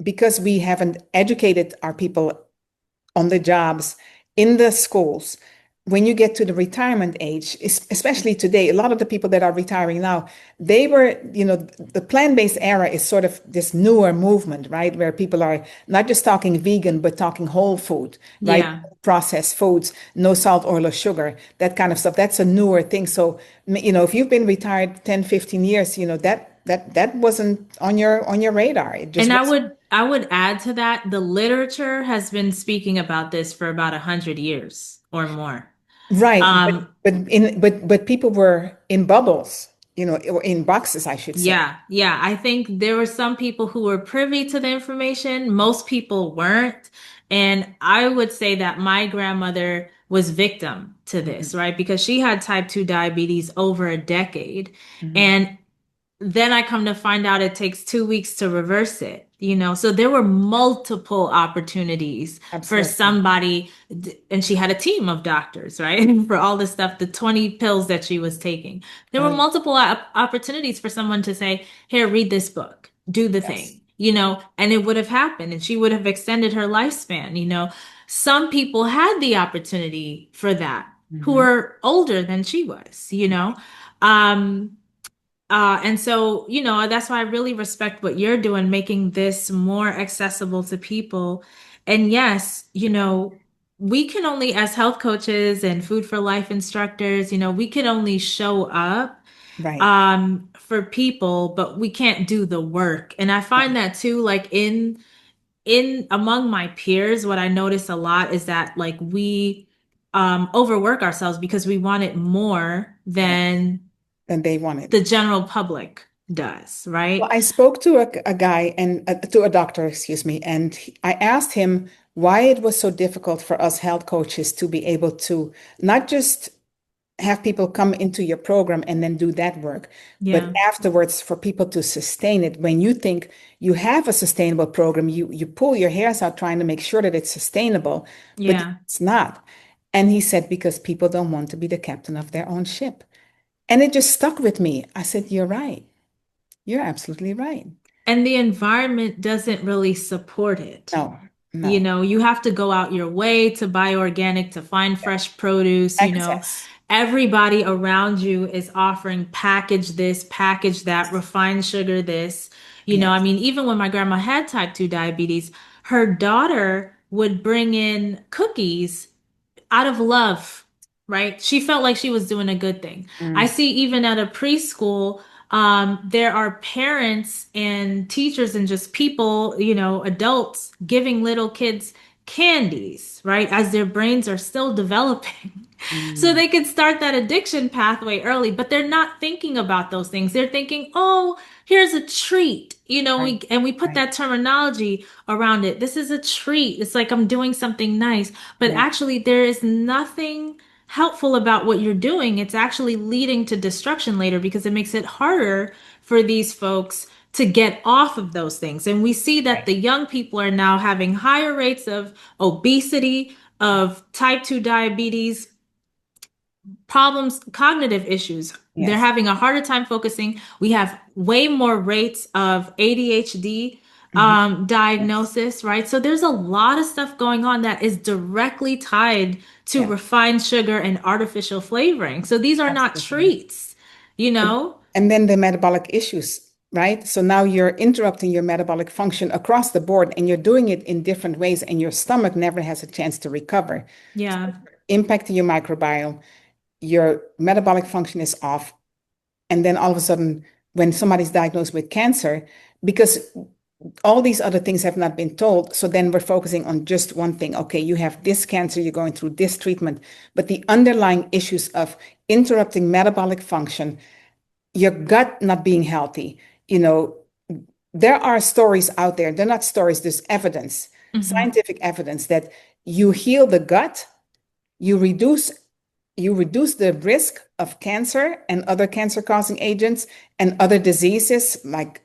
because we haven't educated our people on the jobs in the schools. When you get to the retirement age, especially today, a lot of the people that are retiring now, they were, the plant-based era is sort of this newer movement, right? Where people are not just talking vegan, but talking whole food, right? Yeah. Processed foods, no salt, oil, or sugar, that kind of stuff. That's a newer thing. So, if you've been retired 10, 15 years, that wasn't on your radar. It just And I wasn't. would I would add to that, the literature has been speaking about this for about 100 years or more. Right, but Um, but people were in bubbles, or in boxes, I should say. yeah, yeah. I think there were some people who were privy to the information. Most people weren't. And I would say that my grandmother was victim to Mhm, this, right? Because she had type 2 diabetes over a decade. mhm. And then I come to find out it takes 2 weeks to reverse it. So there were multiple opportunities for Absolutely. somebody, and she had a team of doctors, right? For all this stuff, the 20 pills that she was taking. There Oh, were multiple opportunities for someone to say, here, read this book, do the yes. thing, and it would have happened and she would have extended her lifespan. Some people had the opportunity for that who Hmm. were older than she was. Um, and so, that's why I really respect what you're doing, making this more accessible to people. And yes, we can only, as health coaches and food for life instructors, we can only show up Right. for people, but we can't do the work. And I Right. find that too, like in among my peers, what I notice a lot is that like we overwork ourselves because we want it more Right. than And they want it. the general public does, Well, right? I spoke to a guy and to a doctor, excuse me, and I asked him why it was so difficult for us health coaches to be able to not just have people come into your program and then do that work. But Yeah. afterwards, for people to sustain it, when you think you have a sustainable program, you pull your hairs out trying to make sure that it's sustainable, but Yeah. it's not. And he said, because people don't want to be the captain of their own ship. And it just stuck with me. I said, you're right. You're absolutely right. And the environment doesn't really support it. No, no. You have to go out your way to buy organic, to find fresh produce. Excess. Everybody around you is offering package this, package that, refined sugar this. I Yes. mean, even when my grandma had type 2 diabetes, her daughter would bring in cookies out of love, right? She felt like she was doing a good thing. I Mm, see even at a preschool, there are parents and teachers and just people, adults giving little kids candies, right? As their brains are still developing. So mm, they could start that addiction pathway early, but they're not thinking about those things. They're thinking, oh, here's a treat, right, and we put right. that terminology around it. This is a treat. It's like I'm doing something nice, but Yeah, actually there is nothing helpful about what you're doing. It's actually leading to destruction later because it makes it harder for these folks to get off of those things. And we see that right. the young people are now having higher rates of obesity, of type 2 diabetes, problems, cognitive issues. They're Yes. having a harder time focusing. We have way more rates of ADHD, Mhm. Yes. diagnosis, right? So there's a lot of stuff going on that is directly tied to Yeah, refined sugar and artificial flavoring. So these are not absolutely. treats, you And, know? and then the metabolic issues, right? So now you're interrupting your metabolic function across the board and you're doing it in different ways, and your stomach never has a chance to recover. So Yeah. impacting your microbiome, your metabolic function is off. And then all of a sudden, when somebody's diagnosed with cancer, because all these other things have not been told, so then we're focusing on just one thing. Okay, you have this cancer, you're going through this treatment, but the underlying issues of interrupting metabolic function, your gut not being healthy, you know, there are stories out there. They're not stories, there's evidence, Hmm. scientific evidence that you heal the gut, you reduce the risk of cancer and other cancer causing agents and other diseases like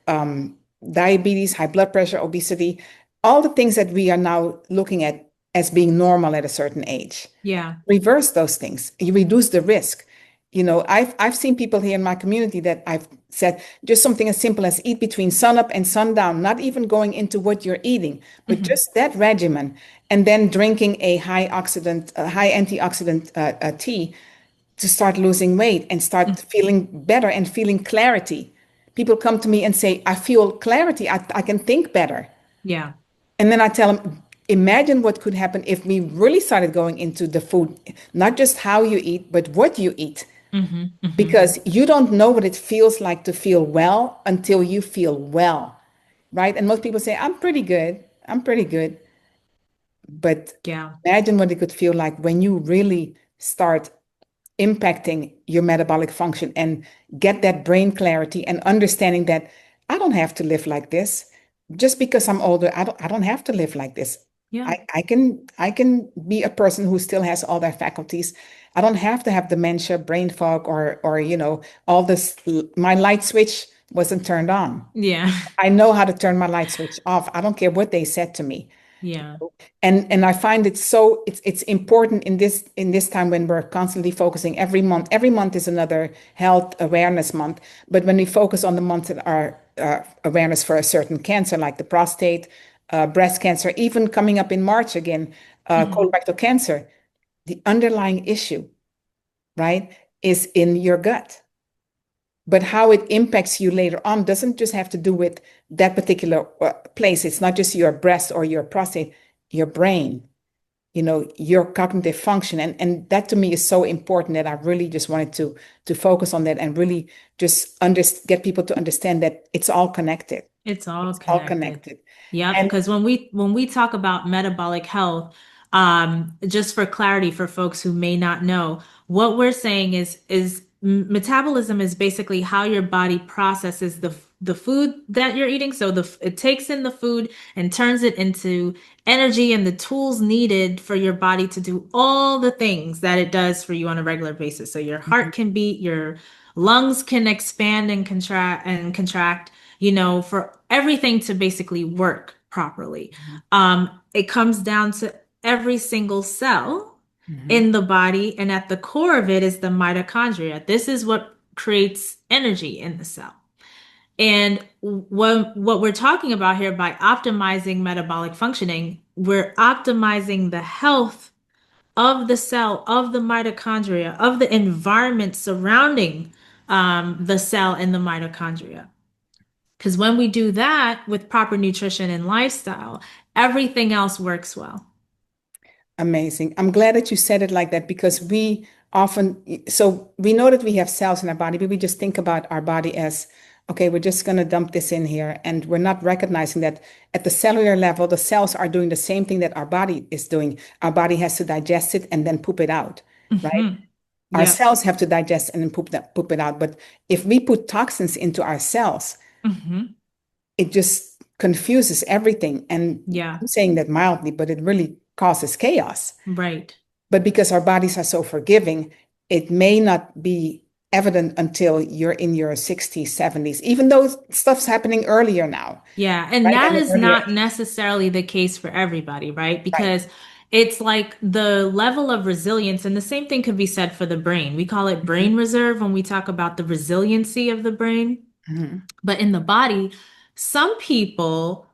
diabetes, high blood pressure, obesity, all the things that we are now looking at as being normal at a certain age. Yeah. Reverse those things. You reduce the risk. I've seen people here in my community that I've said just something as simple as eat between sunup and sundown, not even going into what you're eating, but Hmm. just that regimen, and then drinking a high antioxidant tea to start losing weight and start feeling better and feeling clarity. People come to me and say, I feel clarity. I can think better. Yeah. And then I tell them, imagine what could happen if we really started going into the food, not just how you eat, but what you eat. Hmm. Hmm. Because you don't know what it feels like to feel well until you feel well, right? And most people say, I'm pretty good. I'm pretty good. But Yeah. imagine what it could feel like when you really start impacting your metabolic function and get that brain clarity and understanding that I don't have to live like this. Just because I'm older, I don't have to live like this. Yeah. I can be a person who still has all their faculties. I don't have to have dementia, brain fog, or all this. My light switch wasn't turned on. Yeah. I know how to turn my light switch off. I don't care what they said to me. Yeah. And I find it's important in this time when we're constantly focusing every month is another health awareness month, but when we focus on the months that are awareness for a certain cancer like the prostate, breast cancer, even coming up in March again, Hmm. colorectal cancer, the underlying issue, right, is in your gut. But how it impacts you later on doesn't just have to do with that particular place. It's not just your breast or your prostate, your brain, your cognitive function. And that to me is so important that I really just wanted to focus on that and really just get people to understand that it's all connected. It's all It's all connected. connected. Yep. And Because when we talk about metabolic health, just for clarity for folks who may not know, what we're saying is metabolism is basically how your body processes the food that you're eating. So it takes in the food and turns it into energy and the tools needed for your body to do all the things that it does for you on a regular basis. So your heart can beat, your lungs can expand and contract, for everything to basically work properly. It comes down to every single cell Mhm. in the body, and at the core of it is the mitochondria. This is what creates energy in the cell. And what we're talking about here by optimizing metabolic functioning, we're optimizing the health of the cell, of the mitochondria, of the environment surrounding the cell and the mitochondria. Because when we do that with proper nutrition and lifestyle, everything else works well. Amazing. I'm glad that you said it like that because so we know that we have cells in our body, but we just think about our body as, okay, we're just going to dump this in here. And we're not recognizing that at the cellular level, the cells are doing the same thing that our body is doing. Our body has to digest it and then poop it out, right? Hmm. Our Yep. cells have to digest and then poop it out. But if we put toxins into our cells, Hmm. it just confuses everything. And Yeah. I'm saying that mildly, but it really causes chaos. Right. But because our bodies are so forgiving, it may not be evident until you're in your 60s, 70s, even though stuff's happening earlier now, Yeah. And right? that At an is earlier not age. necessarily the case for everybody, right? Right. Because it's like the level of resilience, and the same thing could be said for the brain. We call it Mhm. brain reserve when we talk about the resiliency of the brain. Mhm. But in the body, some people,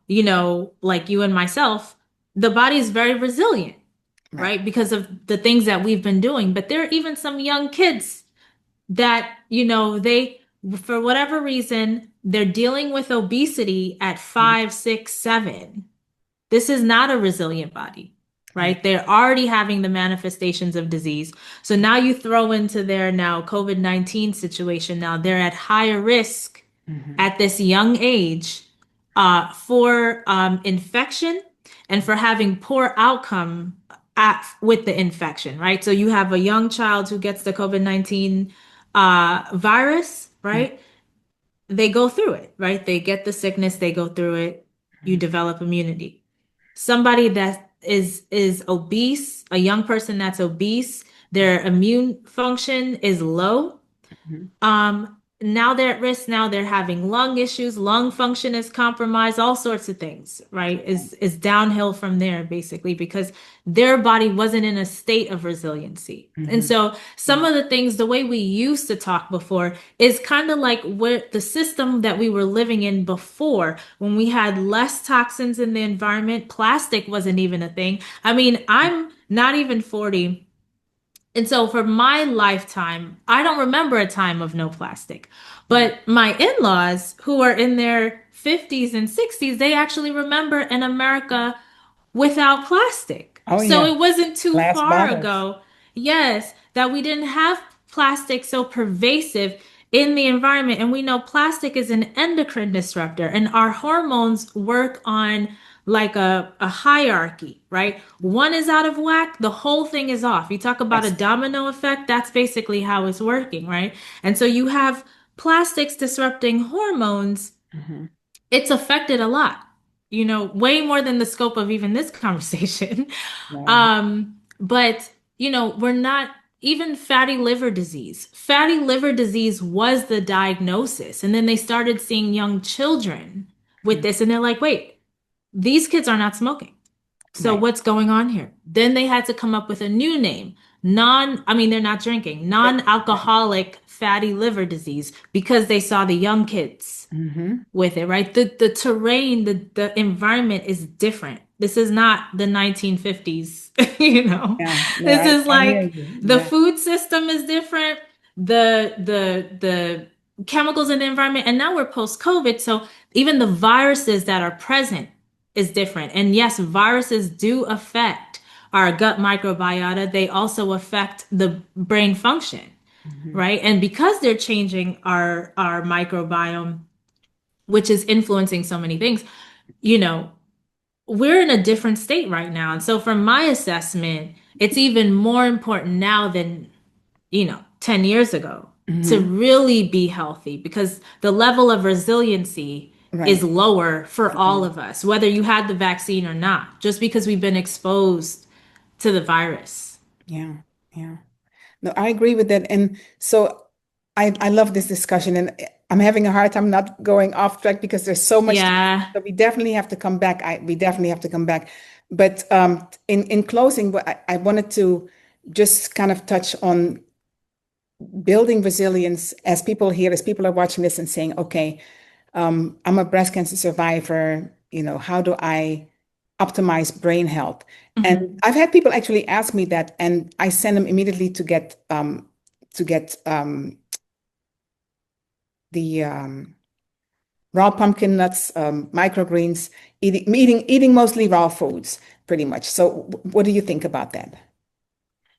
like you and myself, the body is very resilient, Right. right? Because of the things that we've been doing. But there are even some young kids that, for whatever reason, they're dealing with obesity at Mhm. 5, 6, 7. This is not a resilient body, Right. right? They're already having the manifestations of disease. So now you throw into their now COVID-19 situation. Now they're at higher risk Hmm. at this young age for infection and for having poor outcome with the infection, right? So you have a young child who gets the COVID-19 virus, right? They go through it, right? They get the sickness, they go through it, you develop immunity. Somebody that is obese, a young person that's obese, their immune function is low. Hmm. Now they're at risk. Now they're having lung issues, lung function is compromised, all sorts of things, right? Is downhill from there basically because their body wasn't in a state of resiliency. And Hmm. so some of the things, the way we used to talk before is kind of like where the system that we were living in before, when we had less toxins in the environment, plastic wasn't even a thing. I mean, I'm not even 40. And so for my lifetime, I don't remember a time of no plastic. Right. But my in-laws who are in their 50s and 60s, they actually remember an America without plastic. Oh So yeah. it wasn't too Glass far bottles. ago, yes, that we didn't have plastic so pervasive in the environment. And we know plastic is an endocrine disruptor, and our hormones work on like a hierarchy, right? One is out of whack, the whole thing is off. You talk about a Yes. domino effect, that's basically how it's working, right? And so you have plastics disrupting hormones, Hmm. it's affected a lot, way more than the scope of even this conversation. Right. But, we're not even fatty liver disease. Fatty liver disease was the diagnosis. And then they started seeing young children with Mhm. this, and they're like, wait, these kids are not smoking. So Right. what's going on here? Then they had to come up with a new name. I mean, they're not drinking, Right. non-alcoholic fatty liver disease because they saw the young kids Hmm. with it, right? The terrain, the environment is different. This is not the 1950s, you know. Yeah. No, This is I hear like you. the Yeah. food system is different, the chemicals in the environment, and now we're post-COVID, so even the viruses that are present is different. And yes, viruses do affect our gut microbiota. They also affect the brain function, Hmm. right? And because they're changing our microbiome, which is influencing so many things, you know, we're in a different state right now. And so, from my assessment, it's even more important now than, 10 years ago to Hmm. really be healthy because the level of resiliency is Right. lower for all of us, whether you had the vaccine or not, just because we've been exposed to the virus. Yeah. Yeah. No, I agree with that. And so I love this discussion and I'm having a hard time not going off track because there's so much to Yeah. so we definitely have to come back. We definitely have to come back. But in closing, I wanted to just kind of touch on building resilience as people here, as people are watching this and saying, okay, I'm a breast cancer survivor, how do I optimize brain health? And Mhm. I've had people actually ask me that, and I send them immediately to get the raw pumpkin nuts, microgreens, eating mostly raw foods, pretty much. So, what do you think about that?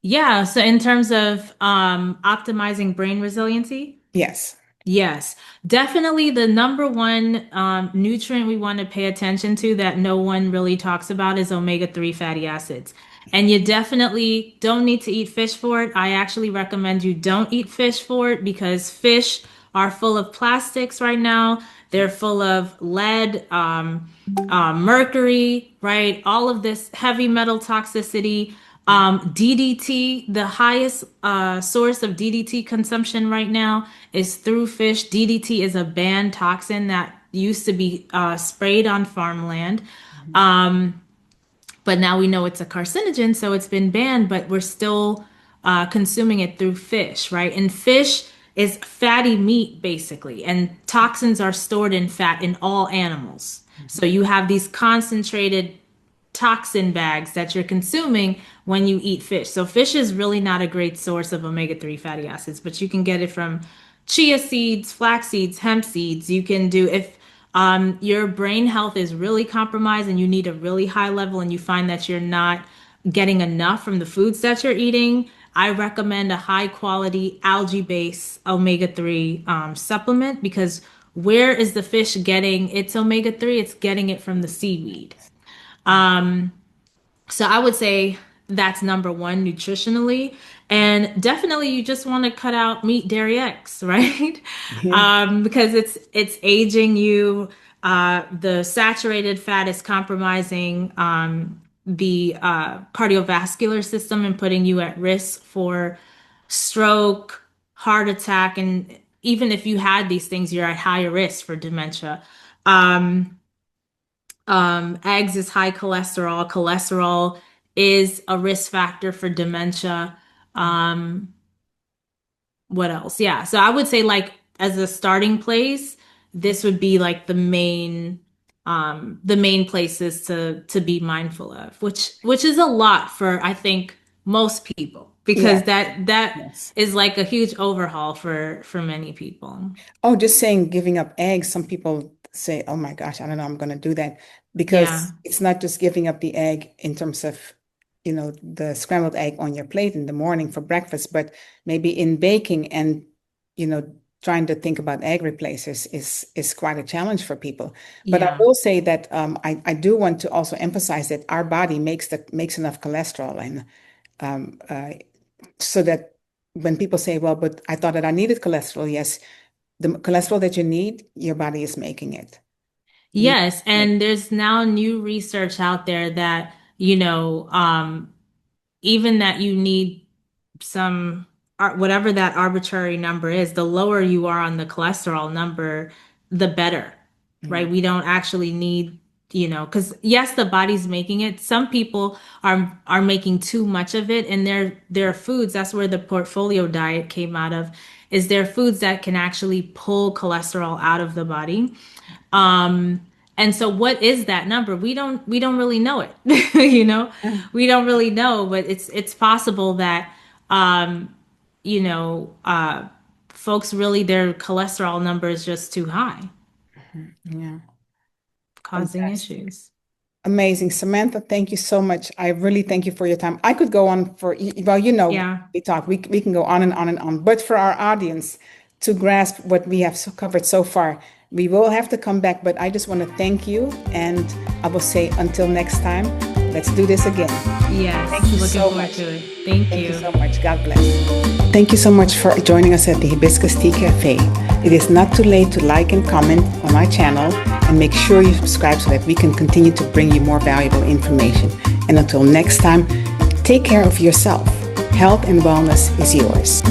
Yeah. So, in terms of optimizing brain resiliency, Yes. yes, definitely the number one nutrient we want to pay attention to that no one really talks about is omega-3 fatty acids. And you definitely don't need to eat fish for it. I actually recommend you don't eat fish for it because fish are full of plastics right now. They're full of lead, mercury, right? All of this heavy metal toxicity. DDT, the highest source of DDT consumption right now is through fish. DDT is a banned toxin that used to be sprayed on farmland. Mhm. Um, but now we know it's a carcinogen, so it's been banned, but we're still consuming it through fish, right? And fish is fatty meat, basically, and toxins are stored in fat in all animals. So you have these concentrated toxin bags that you're consuming when you eat fish. So fish is really not a great source of omega-3 fatty acids, but you can get it from chia seeds, flax seeds, hemp seeds. You can do if your brain health is really compromised and you need a really high level and you find that you're not getting enough from the foods that you're eating, I recommend a high quality algae based omega-3 supplement because where is the fish getting its omega-3? It's getting it from the seaweed. So I would say that's number one nutritionally. And definitely you just want to cut out meat, dairy, eggs, right? Yeah. Because it's aging you. The saturated fat is compromising the cardiovascular system and putting you at risk for stroke, heart attack, and even if you had these things, you're at higher risk for dementia. Eggs is high cholesterol. Cholesterol is a risk factor for dementia. Um, what else? Yeah. So I would say like as a starting place, this would be like the main places to be mindful of, which is a lot for I think most people because Yeah. that Yes. is like a huge overhaul for many people. Oh, just saying giving up eggs. Some people say, oh my gosh, I don't know, I'm going to do that Yeah. because it's not just giving up the egg in terms of, the scrambled egg on your plate in the morning for breakfast, but maybe in baking and, you know, trying to think about egg replacers is quite a challenge for people. But I Yeah. will say that I do want to also emphasize that our body makes enough cholesterol and um, uh, so that when people say, well, but I thought that I needed cholesterol, yes, the cholesterol that you need, your body is making it. You Yes, make and there's now new research out there that, you know, even that you need some whatever that arbitrary number is, the lower you are on the cholesterol number, the better, right? Mhm. We don't actually need, because yes, the body's making it. Some people are making too much of it, and their foods. That's where the portfolio diet came out of. Is there foods that can actually pull cholesterol out of the body? And so what is that number? We don't really know it. You know, Yeah. we don't really know, but it's possible that um, you know, folks really their cholesterol number is just too high, Yeah. causing Fantastic. issues. Amazing. Samantha, thank you so much. I really thank you for your time. I could go on for, well, Yeah. we can go on and on and on. But for our audience to grasp what we have covered so far, we will have to come back. But I just want to thank you. And I will say until next time, let's do this again. Thank Yes. you Looking so forward much. to it. Thank Thank you you. so much. God bless. Thank you so much for joining us at the Hibiscus Tea Cafe. It is not too late to like and comment on our channel and make sure you subscribe so that we can continue to bring you more valuable information. And until next time, take care of yourself. Health and wellness is yours.